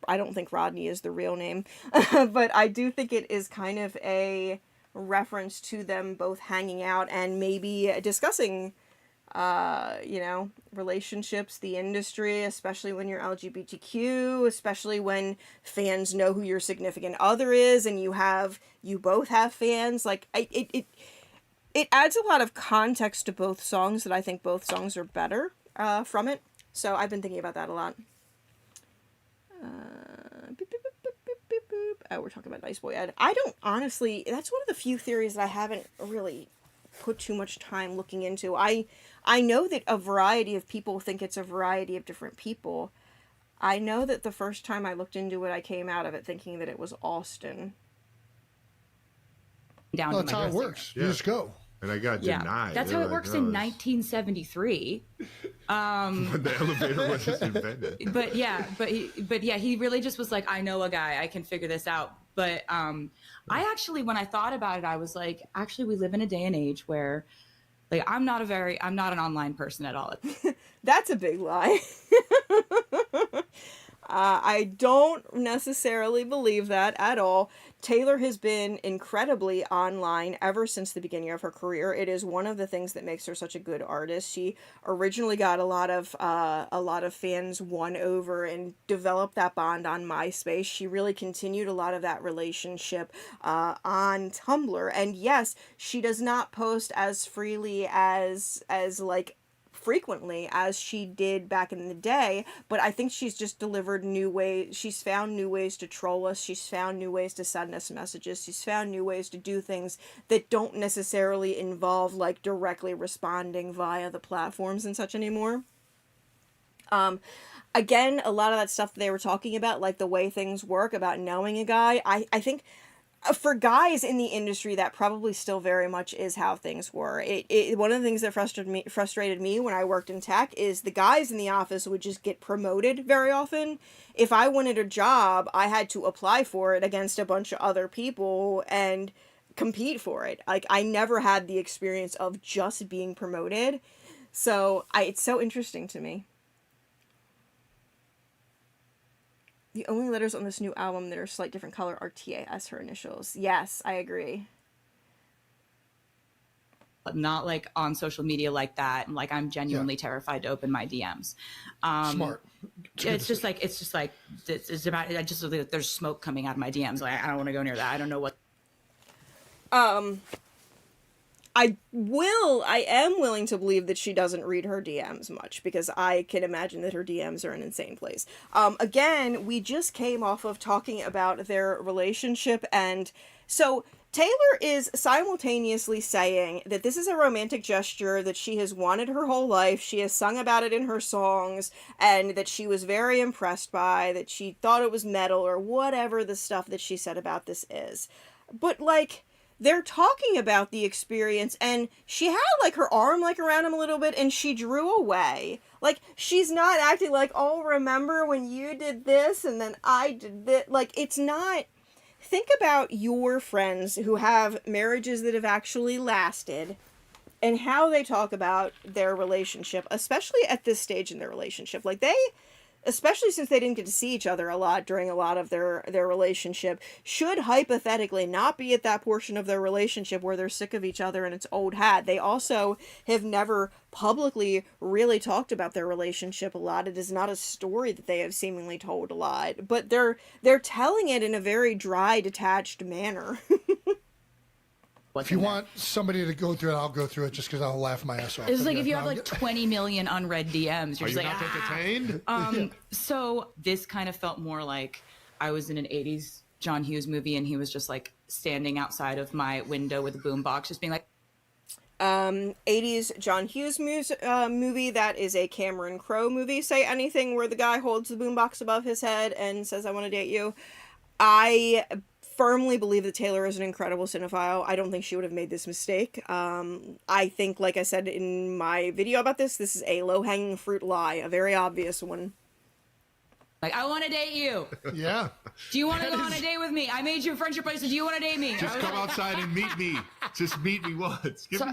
[SPEAKER 2] I don't think Rodney is the real name, but I do think it is kind of a reference to them both hanging out and maybe discussing, relationships, the industry, especially when you're LGBTQ, especially when fans know who your significant other is and you both have fans. Like, it adds a lot of context to both songs that I think both songs are better from it. So I've been thinking about that a lot. Oh, we're talking about Nice Boy Ed. I don't honestly, that's one of the few theories that I haven't really put too much time looking into. I know that a variety of people think it's a variety of different people. I know that the first time I looked into it, I came out of it thinking that it was Austin.
[SPEAKER 3] Down
[SPEAKER 1] Well, that's how it works.
[SPEAKER 4] Yeah.
[SPEAKER 1] You just go.
[SPEAKER 4] And I got denied.
[SPEAKER 3] That's how it works in 1973.
[SPEAKER 4] When the elevator was just invented.
[SPEAKER 3] But he really just was like, I know a guy, I can figure this out. But I actually, when I thought about it, I was like, actually, we live in a day and age where Like I'm not an online person at all.
[SPEAKER 2] That's a big lie. I don't necessarily believe that at all. Taylor has been incredibly online ever since the beginning of her career. It is one of the things that makes her such a good artist. She originally got a lot of fans won over and developed that bond on MySpace. She really continued a lot of that relationship on Tumblr. And yes, she does not post as freely as like frequently as she did back in the day, but I think she's just delivered new ways. She's found new ways to troll us. She's found new ways to send us messages. She's found new ways to do things that don't necessarily involve like directly responding via the platforms and such anymore. Again, a lot of that stuff that they were talking about, like the way things work, about knowing a guy, I think for guys in the industry, that probably still very much is how things were. One of the things that frustrated me when I worked in tech is the guys in the office would just get promoted very often. If I wanted a job, I had to apply for it against a bunch of other people and compete for it. Like, I never had the experience of just being promoted. So it's so interesting to me. The only letters on this new album that are a slight different color are TAS, her initials. Yes, I agree.
[SPEAKER 3] Not like on social media like that. And like, I'm genuinely terrified to open my DMs.
[SPEAKER 1] Smart.
[SPEAKER 3] It's about, there's smoke coming out of my DMs. Like, I don't want to go near that. I don't know what.
[SPEAKER 2] I am willing to believe that she doesn't read her DMs much, because I can imagine that her DMs are an insane place. Again, we just came off of talking about their relationship, and so Taylor is simultaneously saying that this is a romantic gesture that she has wanted her whole life. She has sung about it in her songs, and that she was very impressed by, that she thought it was metal, or whatever the stuff that she said about this is. But, like, they're talking about the experience, and she had, like, her arm, like, around him a little bit, and she drew away. Like, she's not acting like, oh, remember when you did this, and then I did this. Like, it's not... Think about your friends who have marriages that have actually lasted, and how they talk about their relationship, especially at this stage in their relationship. Like, they... especially since they didn't get to see each other a lot during a lot of their relationship, should hypothetically not be at that portion of their relationship where they're sick of each other and it's old hat. They also have never publicly really talked about their relationship a lot. It is not a story that they have seemingly told a lot, but they're telling it in a very dry, detached manner.
[SPEAKER 1] If you want somebody to go through it, I'll go through it just because I'll laugh my ass off.
[SPEAKER 3] It's like if you have like 20 million unread DMs, you're just like,
[SPEAKER 4] not entertained?
[SPEAKER 3] So this kind of felt more like I was in an 80s John Hughes movie, and he was just like standing outside of my window with a boombox, just being like,
[SPEAKER 2] 80s John Hughes movie, that is a Cameron Crowe movie. Say Anything, where the guy holds the boombox above his head and says, I want to date you. I firmly believe that Taylor is an incredible cinephile. I don't think she would have made this mistake. I think, like I said in my video about this is a low-hanging fruit lie, a very obvious one.
[SPEAKER 3] Like, I want to date you.
[SPEAKER 1] Yeah.
[SPEAKER 3] Do you want to go on a date with me? I made you a friendship bracelet. Do you want to date me?
[SPEAKER 4] Just come outside and meet me. Just meet me once. Just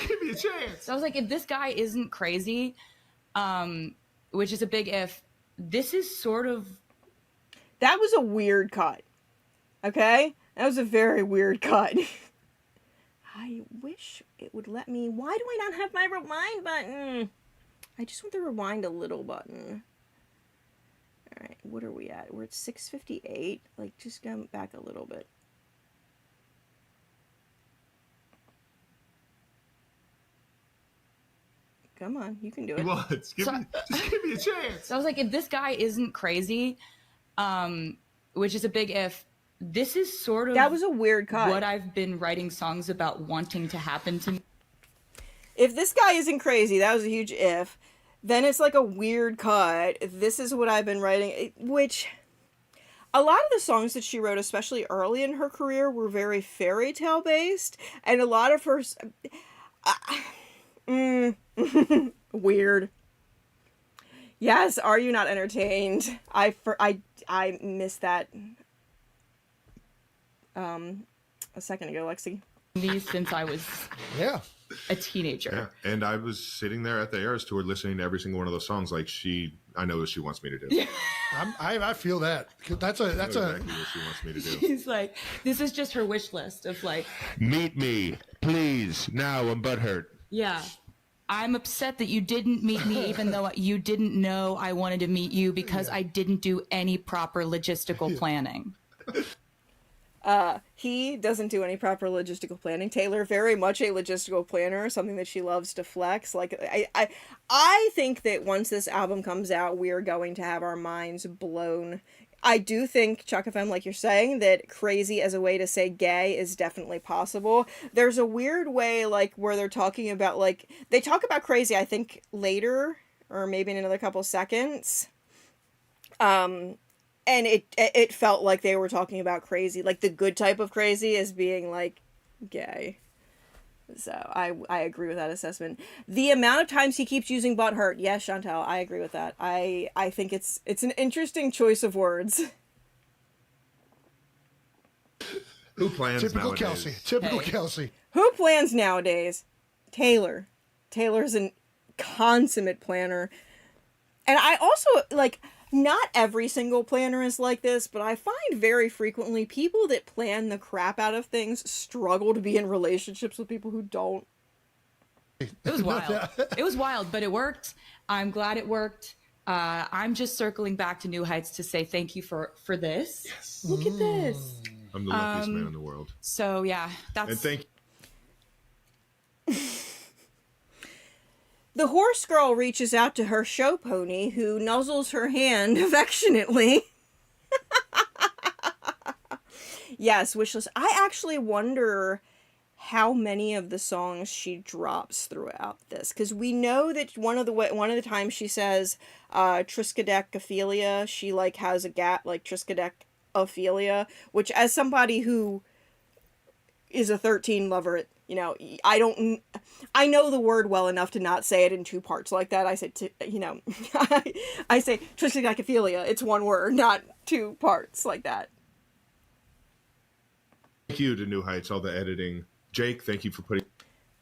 [SPEAKER 4] give me a chance.
[SPEAKER 3] So I was like, if this guy isn't crazy, which is a big if, this is sort of...
[SPEAKER 2] That was a weird cut. Okay? That was a very weird cut. I wish it would let me... Why do I not have my rewind button? I just want the rewind a little button. Alright, what are we at? We're at 6:58. Like, just go back a little bit. Come on, you can do it.
[SPEAKER 4] Just give me a chance.
[SPEAKER 3] So I was like, if this guy isn't crazy, which is a big if, this is sort of...
[SPEAKER 2] That was a weird cut.
[SPEAKER 3] What I've been writing songs about wanting to happen to me.
[SPEAKER 2] If this guy isn't crazy, that was a huge if. Then it's like a weird cut. This is what I've been writing, which... A lot of the songs that she wrote, especially early in her career, were very fairy tale based, and a lot of her... Weird. Yes, are you not entertained? I missed that a second ago, Lexi.
[SPEAKER 3] These since I was...
[SPEAKER 1] Yeah.
[SPEAKER 3] a teenager.
[SPEAKER 4] Yeah. And I was sitting there at the Eras tour listening to every single one of those songs like I know what she wants me to do.
[SPEAKER 1] I feel that. That's
[SPEAKER 4] Exactly what she wants me to do.
[SPEAKER 3] He's like, this is just her wish list of like,
[SPEAKER 4] meet me, please. Now I'm butthurt.
[SPEAKER 3] yeah. I'm upset that you didn't meet me, even though you didn't know I wanted to meet you because I didn't do any proper logistical planning.
[SPEAKER 2] He doesn't do any proper logistical planning. Taylor, very much a logistical planner, something that she loves to flex. Like, I think that once this album comes out, we are going to have our minds blown. I do think, Chuck FM, like you're saying, that crazy as a way to say gay is definitely possible. There's a weird way, like, where they're talking about, like, they talk about crazy, I think, later, or maybe in another couple seconds. And it felt like they were talking about crazy, like the good type of crazy as being, like, gay. So I agree with that assessment. The amount of times he keeps using butthurt, yes, Chantal, I agree with that. I think it's an interesting choice of words.
[SPEAKER 4] Who plans
[SPEAKER 1] typical
[SPEAKER 4] nowadays?
[SPEAKER 1] Kelsey. Typical Kelsey.
[SPEAKER 2] Who plans nowadays? Taylor. Taylor's a consummate planner. And I also, like, not every single planner is like this, but I find very frequently people that plan the crap out of things struggle to be in relationships with people who don't.
[SPEAKER 3] It was wild. It was wild, but it worked. I'm glad it worked. I'm just circling back to New Heights to say thank you for this.
[SPEAKER 4] Yes.
[SPEAKER 3] Look at this.
[SPEAKER 4] I'm the luckiest man in the world.
[SPEAKER 3] So yeah,
[SPEAKER 4] And thank
[SPEAKER 2] The horse girl reaches out to her show pony, who nuzzles her hand affectionately. Yes, wishlist. I actually wonder how many of the songs she drops throughout this, because we know that one of the times she says triskaidekaphilia, she like has a like triskaidekaphilia, which as somebody who is a 13 lover, you know, I know the word well enough to not say it in two parts like that. I say, I say triskaidekaphilia. It's one word, not two parts like that.
[SPEAKER 4] Thank you to New Heights, all the editing. Jake, thank you for putting...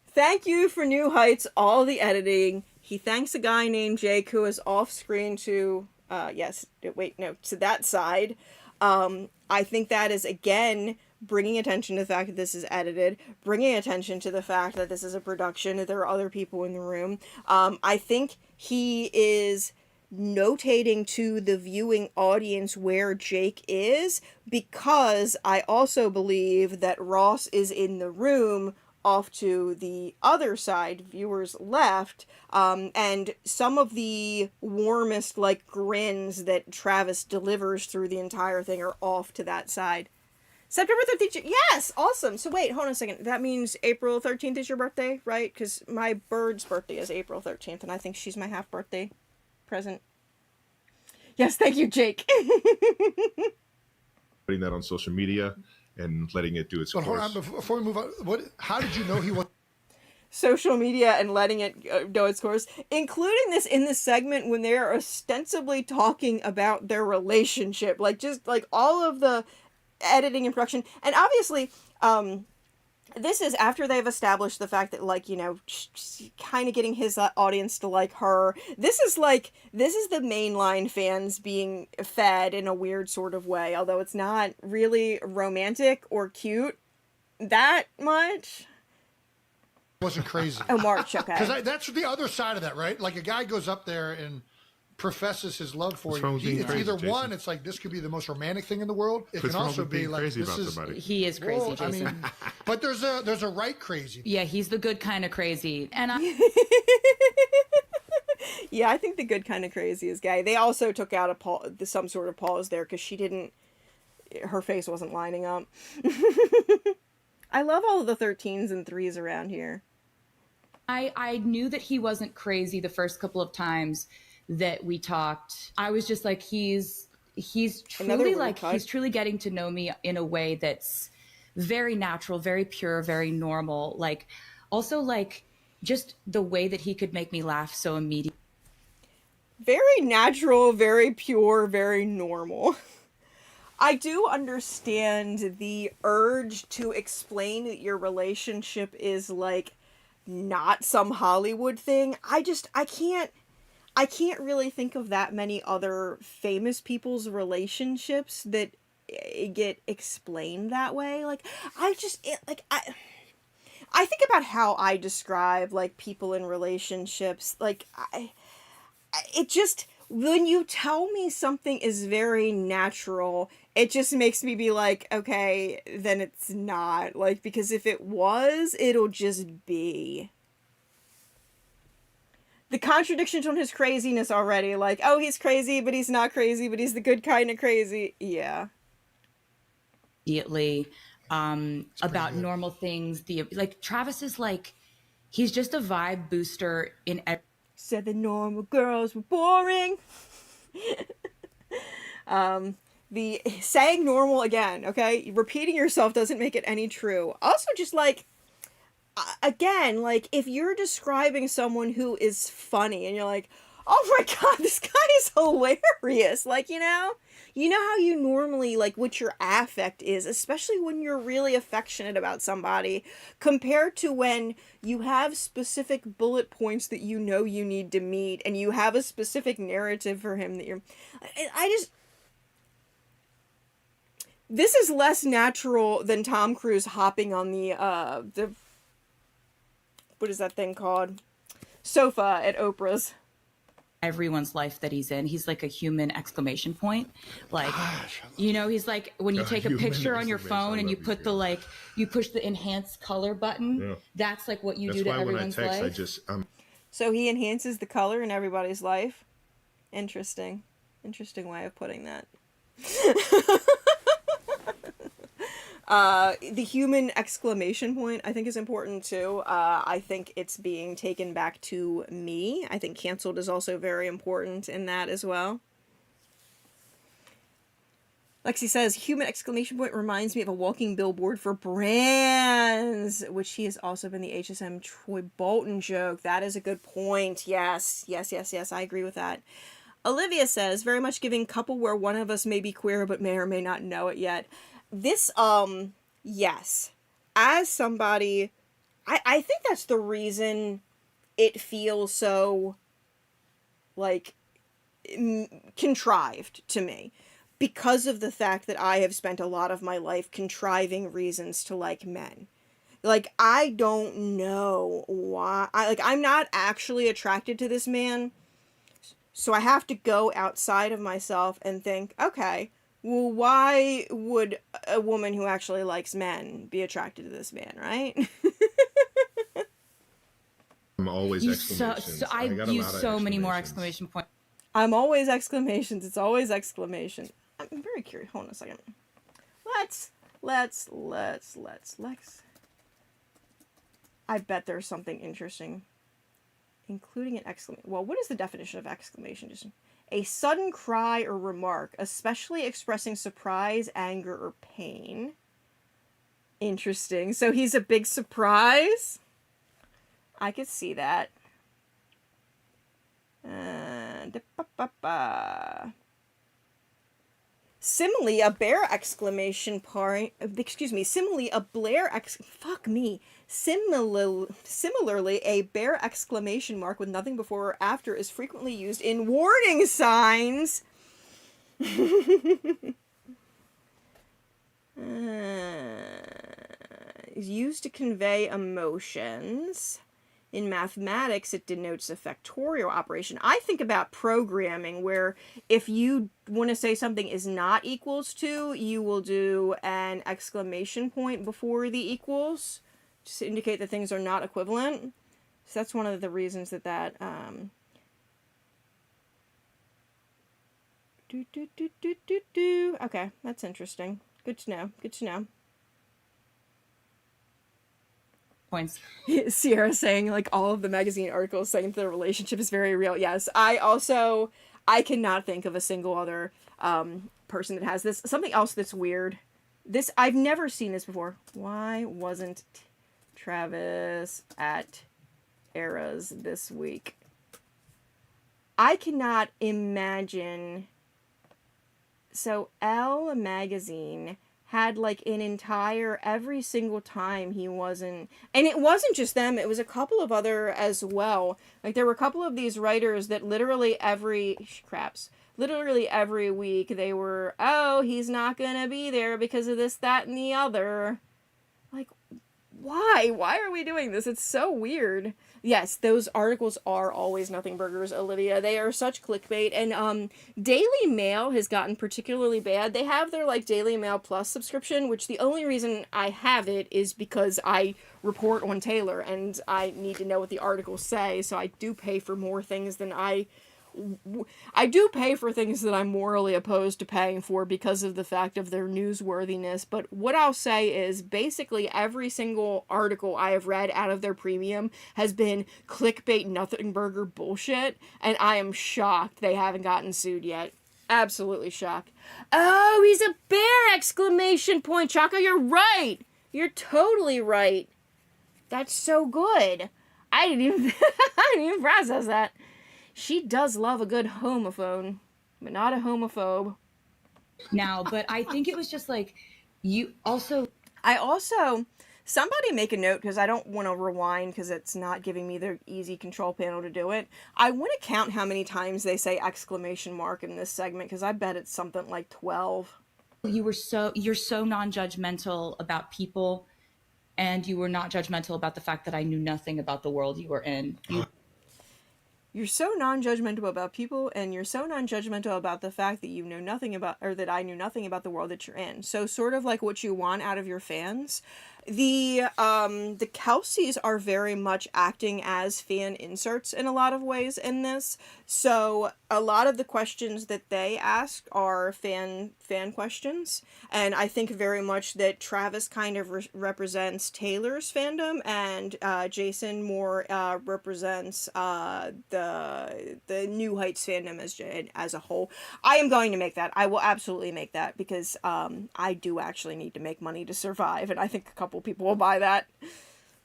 [SPEAKER 2] Thank you for New Heights, all the editing. He thanks a guy named Jake who is off screen to, to that side. I think that is, again, bringing attention to the fact that this is edited, bringing attention to the fact that this is a production, that there are other people in the room. I think he is notating to the viewing audience where Jake is, because I also believe that Ross is in the room off to the other side, viewers left, and some of the warmest, like, grins that Travis delivers through the entire thing are off to that side. September 13th, yes, awesome. So wait, hold on a second. That means April 13th is your birthday, right? Because my bird's birthday is April 13th, and I think she's my half-birthday present. Yes, thank you, Jake.
[SPEAKER 4] Putting that on social media and letting it do its course.
[SPEAKER 1] Hold on, before we move on, how did you know he was...
[SPEAKER 2] Social media and letting it go its course, including this in the segment when they are ostensibly talking about their relationship, like, just, like, all of the editing and production, and obviously, this is after they've established the fact that, like, you know, kind of getting his audience to like her. This is the mainline fans being fed in a weird sort of way, although it's not really romantic or cute that much.
[SPEAKER 1] Wasn't crazy.
[SPEAKER 2] Oh, March, okay.
[SPEAKER 1] Because that's the other side of that, right? Like, a guy goes up there and professes his love for you. It's
[SPEAKER 4] crazy,
[SPEAKER 1] either
[SPEAKER 4] Jason?
[SPEAKER 1] one, it's like, this could be the most romantic thing in the world. It can also be like,
[SPEAKER 4] crazy
[SPEAKER 1] this
[SPEAKER 4] about
[SPEAKER 1] is...
[SPEAKER 4] somebody.
[SPEAKER 3] He is crazy,
[SPEAKER 1] Well,
[SPEAKER 3] Jason.
[SPEAKER 1] I mean, but there's a right crazy.
[SPEAKER 3] Yeah, he's the good kind of crazy. And
[SPEAKER 2] Yeah, I think the good kind of crazy is gay. They also took out some sort of pause there because her face wasn't lining up. I love all of the 13s and 3s around here.
[SPEAKER 3] I knew that he wasn't crazy the first couple of times that we talked. I was just like, he's truly like, he's truly getting to know me in a way that's very natural, very pure, very normal. Like, also, like, just the way that he could make me laugh so immediately.
[SPEAKER 2] Very natural, very pure, very normal. I do understand the urge to explain that your relationship is, like, not some Hollywood thing. I can't really think of that many other famous people's relationships that get explained that way. Like, I think about how I describe, like, people in relationships. Like, it just, when you tell me something is very natural, it just makes me be like, okay, then it's not. Like, because if it was, it'll just be. The contradictions on his craziness already. Like, oh, he's crazy, but he's not crazy, but he's the good kind of crazy. Yeah.
[SPEAKER 3] Immediately about normal things. Like Travis is like, he's just a vibe booster in every.
[SPEAKER 2] Said the normal girls were boring. The saying normal again, okay? Repeating yourself doesn't make it any true. Also, just like, again, like, if you're describing someone who is funny and you're like, oh my god, this guy is hilarious, like, you know how you normally, like, what your affect is, especially when you're really affectionate about somebody, compared to when you have specific bullet points that you know you need to meet, and you have a specific narrative for him that you're, this is less natural than Tom Cruise hopping on the what is that thing called? Sofa at Oprah's.
[SPEAKER 3] Everyone's life that he's in. He's like a human exclamation point. Like, you know, he's like, when you take a picture on your phone and you put the, like, you push the enhance color button, that's like what you do to everyone's life. That's why when I text, I just, So he enhances the color in everybody's life? Interesting. Interesting way of putting that. The human exclamation point, I think, is important too. I think it's being taken back to me. I think canceled is also very important in that as well. Lexi says, human exclamation point reminds me of a walking billboard for brands, which he has also been the HSM Troy Bolton joke. That is a good point. Yes. I agree with that. Olivia says, very much giving couple where one of us may be queer but may or may not know it yet. This, yes. As somebody, I think that's the reason it feels so, like, contrived to me. Because of the fact that I have spent a lot of my life contriving reasons to like men. Like, I don't know why. I'm not actually attracted to this man. So I have to go outside of myself and think, okay, well, why would a woman who actually likes men be attracted to this man, right?
[SPEAKER 4] I'm always exclamations.
[SPEAKER 3] I use so many more exclamation points.
[SPEAKER 2] I'm always exclamations. It's always exclamation. I'm very curious. Hold on a second. Let's. I bet there's something interesting. Including an exclamation. Well, what is the definition of exclamation? Just a sudden cry or remark, especially expressing surprise, anger, or pain. Interesting. So he's a big surprise? I could see that. Similarly, a Blair exclamation point. Similarly, a Similarly, a Blair exclamation mark with nothing before or after is frequently used in warning signs. Is used to convey emotions. In mathematics, it denotes a factorial operation. I think about programming, where if you want to say something is not equals to, you will do an exclamation point before the equals, just to indicate that things are not equivalent. So that's one of the reasons that Okay, that's interesting. Good to know. Points. Sierra saying, like, all of the magazine articles saying the relationship is very real. Yes, I cannot think of a single other person that has this. Something else that's weird. I've never seen this before. Why wasn't Travis at Eras this week? I cannot imagine. So Elle magazine had like an entire, every single time he wasn't, and it wasn't just them, it was a couple of other as well. Like there were a couple of these writers that literally literally every week they were, oh, he's not gonna be there because of this, that, and the other. Like, why are we doing this? It's so weird. Yes, those articles are always nothing burgers, Olivia. They are such clickbait. And Daily Mail has gotten particularly bad. They have their like Daily Mail Plus subscription, which the only reason I have it is because I report on Taylor and I need to know what the articles say. So I do pay for more things than I do pay for things that I'm morally opposed to paying for because of the fact of their newsworthiness. But what I'll say is basically every single article I have read out of their premium has been clickbait nothing burger bullshit, and I am shocked they haven't gotten sued yet. Absolutely shocked. Oh, he's a bear! Exclamation point, Chaka, you're right! You're totally right. That's so good. I didn't even process that. She does love a good homophone, but not a homophobe.
[SPEAKER 3] Now, but I think it was just like,
[SPEAKER 2] somebody make a note, because I don't want to rewind because it's not giving me the easy control panel to do it. I want to count how many times they say exclamation mark in this segment, because I bet it's something like 12.
[SPEAKER 3] You're so non-judgmental about people, and you were not judgmental about the fact that I knew nothing about the world you were in.
[SPEAKER 2] You're so non-judgmental about people, and you're so non-judgmental about the fact that you know nothing about, or that I knew nothing about the world that you're in. So sort of like what you want out of your fans. The Kelseys are very much acting as fan inserts in a lot of ways in this. So a lot of the questions that they ask are fan questions, and I think very much that Travis kind of represents Taylor's fandom, and Jason more represents the New Heights fandom as a whole. I am going to make that. I will absolutely make that, because I do actually need to make money to survive, and I think a couple people will buy that.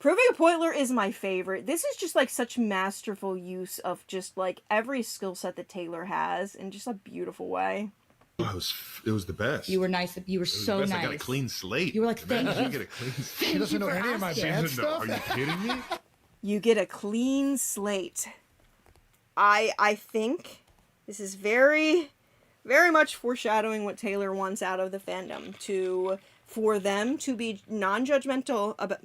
[SPEAKER 2] Proving a Pointler is my favorite. This is just like such masterful use of just like every skill set that Taylor has in just a beautiful way.
[SPEAKER 4] Oh, it was the best.
[SPEAKER 3] You were nice. You were so nice.
[SPEAKER 4] I got a clean slate.
[SPEAKER 3] You were like, thank you.
[SPEAKER 4] You get a clean slate.
[SPEAKER 1] She doesn't know any of my bad stuff.
[SPEAKER 4] Are you kidding me?
[SPEAKER 2] You get a clean slate. I think this is very, very much foreshadowing what Taylor wants out of the fandom, for them to be non-judgmental about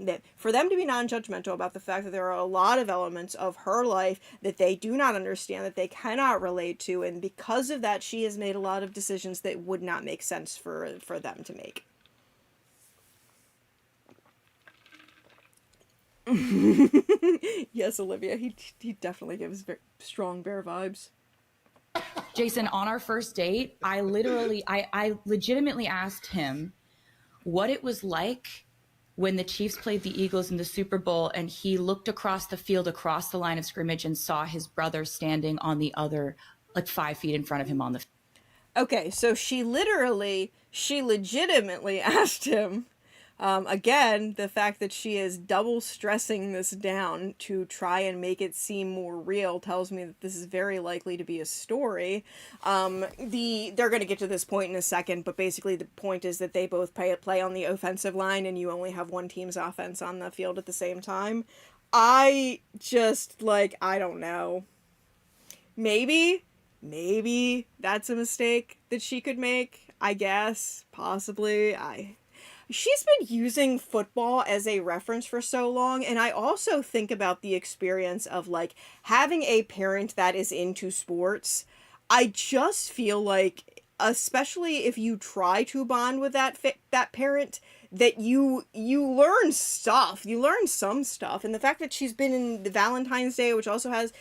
[SPEAKER 2] the fact that there are a lot of elements of her life that they do not understand, that they cannot relate to, and because of that she has made a lot of decisions that would not make sense for them to make. Yes, Olivia, he definitely gives very strong bear vibes.
[SPEAKER 3] Jason, on our first date, I legitimately asked him what it was like when the Chiefs played the Eagles in the Super Bowl, and he looked across the field, across the line of scrimmage, and saw his brother standing on the other, like 5 feet in front of him on the.
[SPEAKER 2] Okay, so she legitimately asked him. Again, the fact that she is double stressing this down to try and make it seem more real tells me that this is very likely to be a story. They're going to get to this point in a second, but basically the point is that they both play on the offensive line, and you only have one team's offense on the field at the same time. I don't know. Maybe that's a mistake that she could make, I guess, possibly. She's been using football as a reference for so long, and I also think about the experience of, like, having a parent that is into sports. I just feel like, especially if you try to bond with that parent, that you learn stuff. You learn some stuff, and the fact that she's been in the Valentine's Day, which also has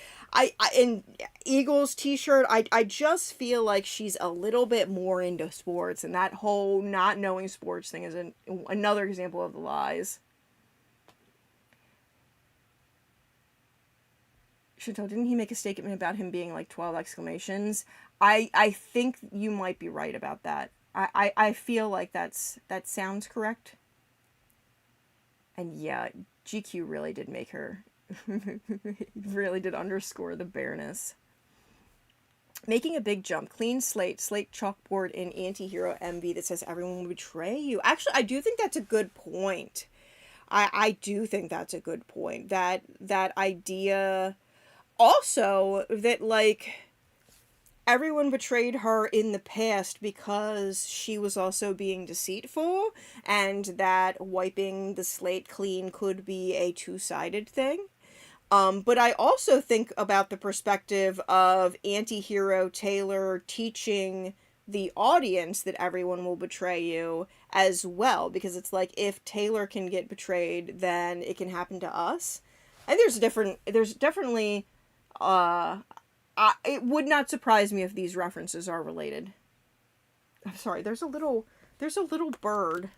[SPEAKER 2] in Eagles t-shirt, I just feel like she's a little bit more into sports, and that whole not knowing sports thing is another example of the lies. Chantal, didn't he make a statement about him being like 12 exclamations? I think you might be right about that. I feel like that sounds correct. And yeah, GQ really did make her really did underscore the bareness. Making a big jump, clean slate chalkboard in anti-hero MV that says everyone will betray you. Actually, I do think that's a good point. I do think that's a good point. That idea also that like everyone betrayed her in the past because she was also being deceitful, and that wiping the slate clean could be a two-sided thing. But I also think about the perspective of anti-hero Taylor teaching the audience that everyone will betray you as well, because it's like, if Taylor can get betrayed, then it can happen to us. And there's definitely, it would not surprise me if these references are related. I'm sorry, there's a little bird.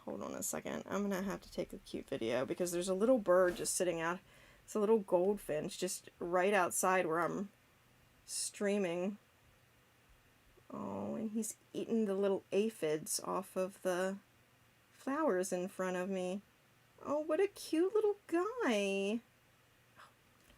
[SPEAKER 2] Hold on a second. I'm gonna have to take a cute video because there's a little bird just sitting out. It's a little goldfinch just right outside where I'm streaming. Oh, and he's eating the little aphids off of the flowers in front of me. Oh, what a cute little guy.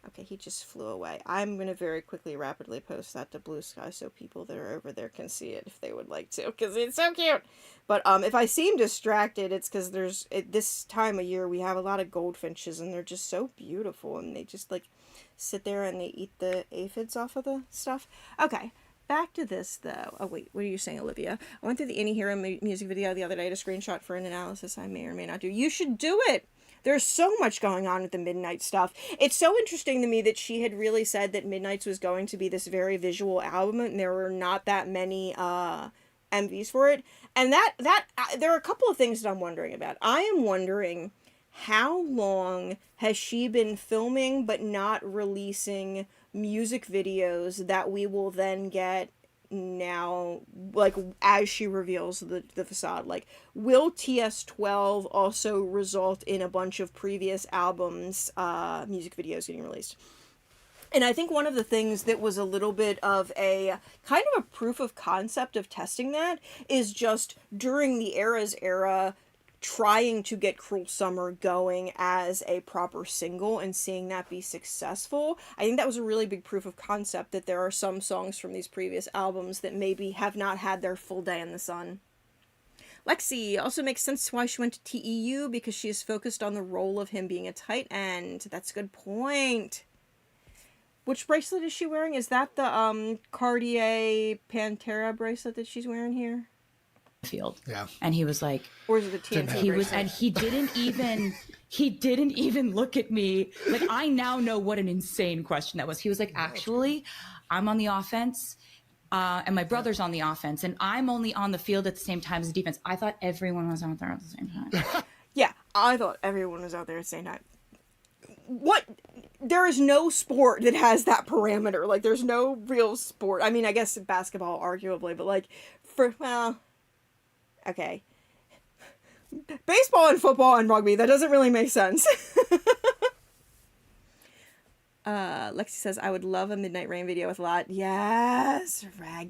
[SPEAKER 2] Okay, he just flew away. I'm going to very quickly, rapidly post that to Blue Sky so people that are over there can see it if they would like to, because it's so cute. But if I seem distracted, it's because this time of year we have a lot of goldfinches, and they're just so beautiful, and they just like sit there and they eat the aphids off of the stuff. Okay, back to this though. Oh wait, what are you saying, Olivia? I went through the Anti-Hero music video the other day to screenshot for an analysis I may or may not do. You should do it! There's so much going on with the Midnight stuff. It's so interesting to me that she had really said that Midnights was going to be this very visual album, and there were not that many MVs for it. And there are a couple of things that I'm wondering about. I am wondering, how long has she been filming but not releasing music videos that we will then get now, like, as she reveals the facade? Like, will TS12 also result in a bunch of previous albums music videos getting released? And I think one of the things that was a little bit of a kind of a proof of concept of testing that is just during the Eras era trying to get Cruel Summer going as a proper single and seeing that be successful. I think that was a really big proof of concept that there are some songs from these previous albums that maybe have not had their full day in the sun. Lexi also makes sense why she went to TEU, because she is focused on the role of him being a tight end. That's a good point. Which bracelet is she wearing? Is that the Cartier Pantera bracelet that she's wearing here?
[SPEAKER 3] Field.
[SPEAKER 1] Yeah.
[SPEAKER 3] And he was like,
[SPEAKER 2] or is it the TNT bracelet?
[SPEAKER 3] And he didn't even look at me. Like, I now know what an insane question that was. He was like, actually, I'm on the offense, and my brother's on the offense, and I'm only on the field at the same time as the defense. I thought everyone was out there at the same time.
[SPEAKER 2] Yeah, I thought everyone was out there at the same time. What? There is no sport that has that parameter. Like, there's no real sport. I mean, I guess basketball, arguably, but like, okay. Baseball and football and rugby, that doesn't really make sense. Lexi says, I would love a Midnight Rain video with a lot. Yes,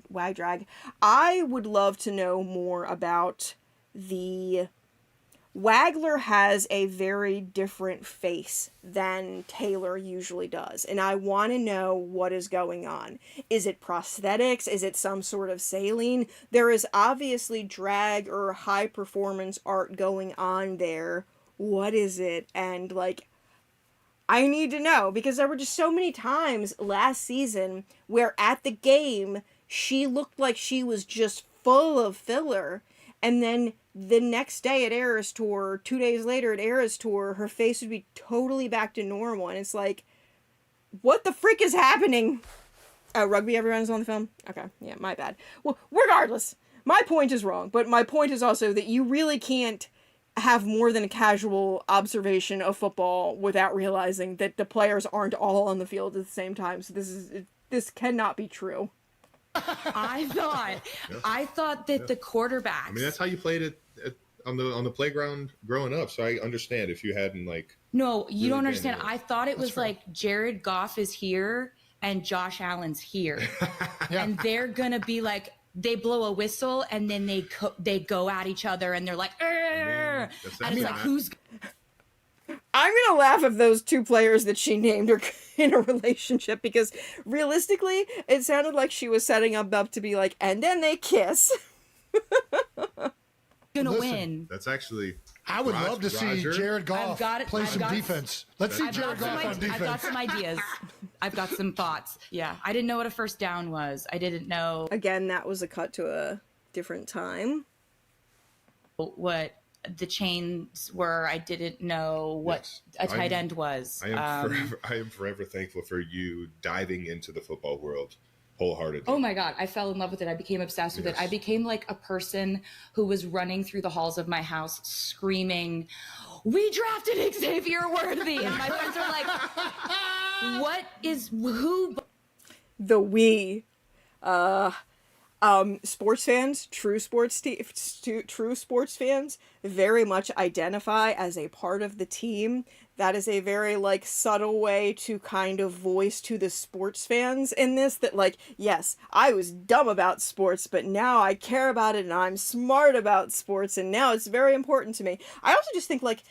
[SPEAKER 2] wag drag. I would love to know more about the... Wagler has a very different face than Taylor usually does, and I want to know what is going on. Is it prosthetics? Is it some sort of saline? There is obviously drag or high performance art going on there. What is it? And like, I need to know, because there were just so many times last season where at the game she looked like she was just full of filler, and then the next day at Eras Tour, 2 days later at Eras Tour, her face would be totally back to normal. And it's like, what the frick is happening? Oh, rugby, everyone's on the film? Okay, yeah, my bad. Well, regardless, my point is wrong. But my point is also that you really can't have more than a casual observation of football without realizing that the players aren't all on the field at the same time. So this cannot be true.
[SPEAKER 3] I thought that the quarterbacks...
[SPEAKER 4] I mean, that's how you played it on the playground growing up. So I understand if you hadn't like...
[SPEAKER 3] No, you don't understand. I thought it was like Jared Goff is here and Josh Allen's here. Yeah. And they're going to be like, they blow a whistle and then they go at each other and they're like, and it's like, who's...
[SPEAKER 2] I'm gonna laugh if those two players that she named are in a relationship, because realistically, it sounded like she was setting up to be like, and then they kiss.
[SPEAKER 3] Gonna win.
[SPEAKER 4] That's actually.
[SPEAKER 1] I would love to see Jared Goff play some defense. Let's see Jared Goff on defense.
[SPEAKER 3] I've got some ideas. I've got some thoughts. Yeah, I didn't know what a first down was. I didn't know.
[SPEAKER 2] Again, that was a cut to a different time.
[SPEAKER 3] What the chains were. I didn't know what a tight end was.
[SPEAKER 4] I am forever thankful for you diving into the football world wholeheartedly.
[SPEAKER 3] Oh my God, I fell in love with it. I became obsessed with it. I became like a person who was running through the halls of my house screaming, "We drafted Xavier Worthy!" And my friends are like, "What is who?"
[SPEAKER 2] The we. Sports fans, true sports fans, very much identify as a part of the team. That is a very, like, subtle way to kind of voice to the sports fans in this that, like, yes, I was dumb about sports, but now I care about it and I'm smart about sports and now it's very important to me. I also just think, like,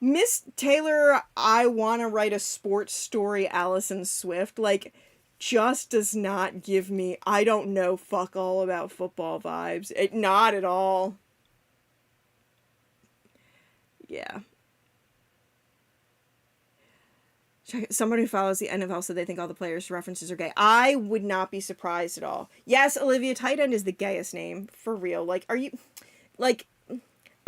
[SPEAKER 2] Miss Taylor, I want to write a sports story, Allison Swift, like, just does not give me, I don't know fuck all about football vibes. Not at all. Yeah. Somebody who follows the NFL said they think all the players' references are gay. I would not be surprised at all. Yes, Olivia Tight End is the gayest name. For real. Like, are you... Like,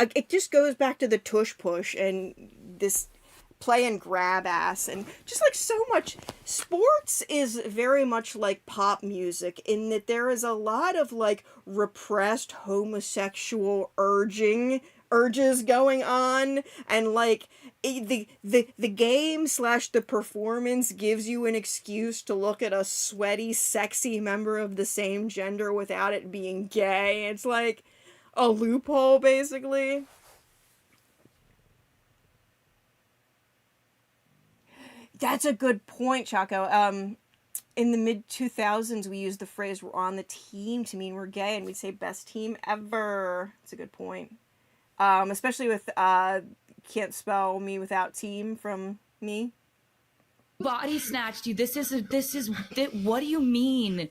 [SPEAKER 2] it just goes back to the tush push and this play and grab ass and just, like, so much... Sports is very much like pop music in that there is a lot of, like, repressed homosexual urges going on, and, like, the game / the performance gives you an excuse to look at a sweaty, sexy member of the same gender without it being gay. It's like a loophole, basically. That's a good point, Chaco. In the mid-2000s, we used the phrase, "we're on the team," to mean we're gay, and we'd say "best team ever." It's a good point. Especially with, can't spell me without team from me.
[SPEAKER 3] Body snatched you. What do you mean?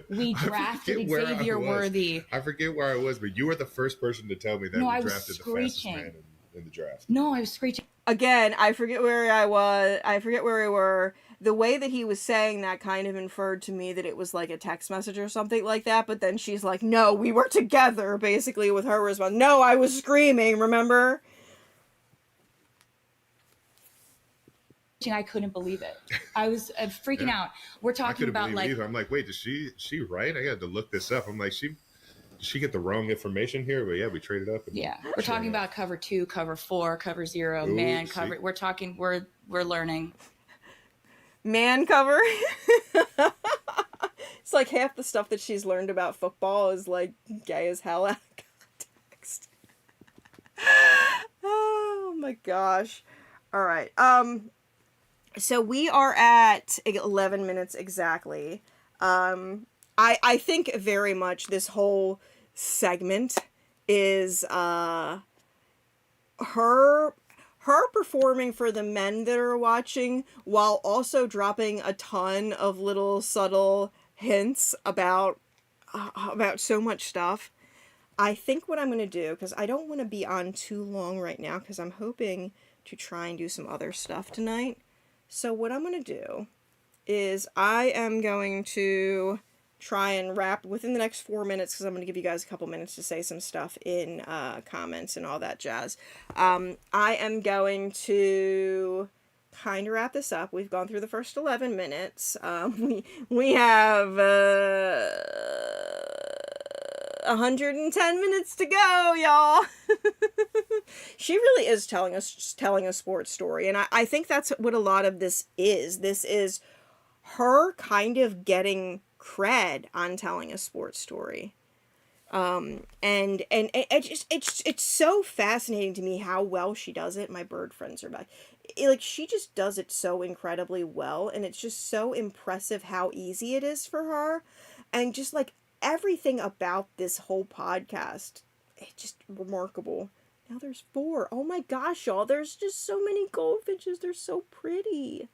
[SPEAKER 3] We drafted Xavier Worthy.
[SPEAKER 4] I forget where I was, but you were the first person to tell me that we drafted the fastest man in the draft.
[SPEAKER 3] No, I was screeching.
[SPEAKER 2] Again, I forget where I was. I forget where we were. The way that he was saying that kind of inferred to me that it was like a text message or something like that, but then she's like, "No, we were together," basically, with her response. "No, I was screaming, remember?"
[SPEAKER 3] I couldn't believe it. I was freaking out. We're talking about, like...
[SPEAKER 4] I'm like, wait, is she right? I got to look this up. I'm like, did she get the wrong information here? But yeah, we traded up.
[SPEAKER 3] Yeah, we're talking about cover 2, cover 4, cover 0, man cover. We're talking, we're learning.
[SPEAKER 2] Man cover? It's like half the stuff that she's learned about football is, like, gay as hell out of context. Oh my gosh. All right. So we are at 11 minutes exactly. I think very much this whole segment is her performing for the men that are watching while also dropping a ton of little subtle hints about so much stuff. I think what I'm going to do, because I don't want to be on too long right now, because I'm hoping to try and do some other stuff tonight. So what I'm going to do is I am going to try and wrap within the next 4 minutes, because I'm going to give you guys a couple minutes to say some stuff in comments and all that jazz. I am going to kind of wrap this up. We've gone through the first 11 minutes. We have 110 minutes to go, y'all. She really is telling a sports story, and I think that's what a lot of this is. This is her kind of getting cred on telling a sports story. And it's so fascinating to me how well she does it. My bird friends are back. Like, she just does it so incredibly well, and it's just so impressive how easy it is for her. And just, like, everything about this whole podcast, it's just remarkable. Now there's 4. Oh my gosh, y'all. There's just so many goldfinches. They're so pretty.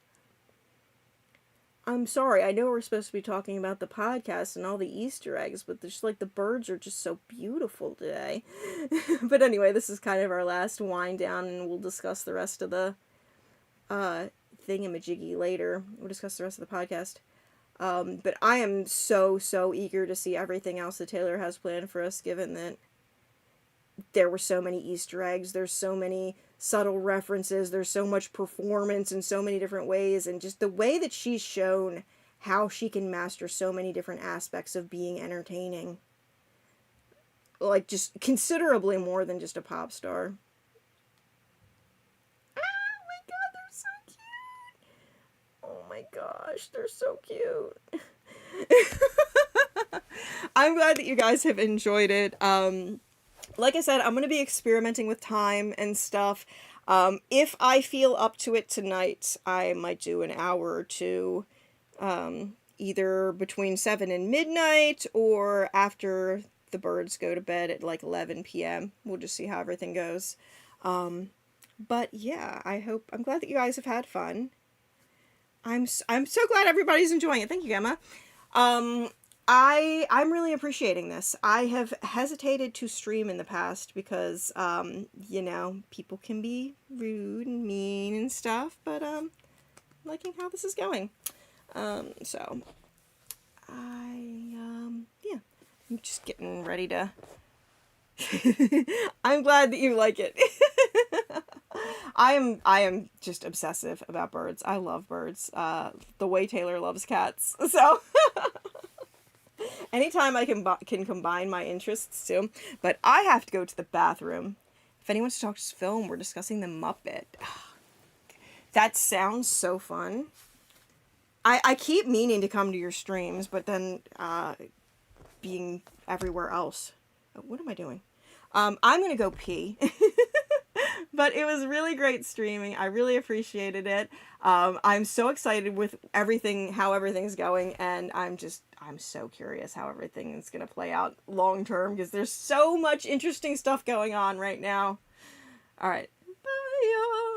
[SPEAKER 2] I'm sorry. I know we're supposed to be talking about the podcast and all the Easter eggs, but just like the birds are just so beautiful today. But anyway, this is kind of our last wind down, and we'll discuss the rest of the thingamajiggy later. We'll discuss the rest of the podcast. But I am so eager to see everything else that Taylor has planned for us, given that there were so many Easter eggs, there's so many subtle references, there's so much performance in so many different ways, and just the way that she's shown how she can master so many different aspects of being entertaining. Like, just considerably more than just a pop star. Oh my god, they're so cute! Oh my gosh, they're so cute. I'm glad that you guys have enjoyed it. Like I said, I'm going to be experimenting with time and stuff. If I feel up to it tonight, I might do an hour or two, either between 7 and midnight or after the birds go to bed at like 11 p.m. We'll just see how everything goes. But yeah, I'm glad that you guys have had fun. I'm so glad everybody's enjoying it. Thank you, Gemma. I'm really appreciating this. I have hesitated to stream in the past because, you know, people can be rude and mean and stuff, but, liking how this is going. So, yeah, I'm just getting ready to, I'm glad that you like it. I am just obsessive about birds. I love birds, the way Taylor loves cats, so... Anytime I can combine my interests too. But I have to go to the bathroom. If anyone wants to talk to film, we're discussing the Muppet. That sounds so fun. I keep meaning to come to your streams, but then being everywhere else. What am I doing? I'm going to go pee. But it was really great streaming. I really appreciated it. I'm so excited with how everything's going, and I'm so curious how everything is going to play out long term, because there's so much interesting stuff going on right now. All right. Bye, y'all.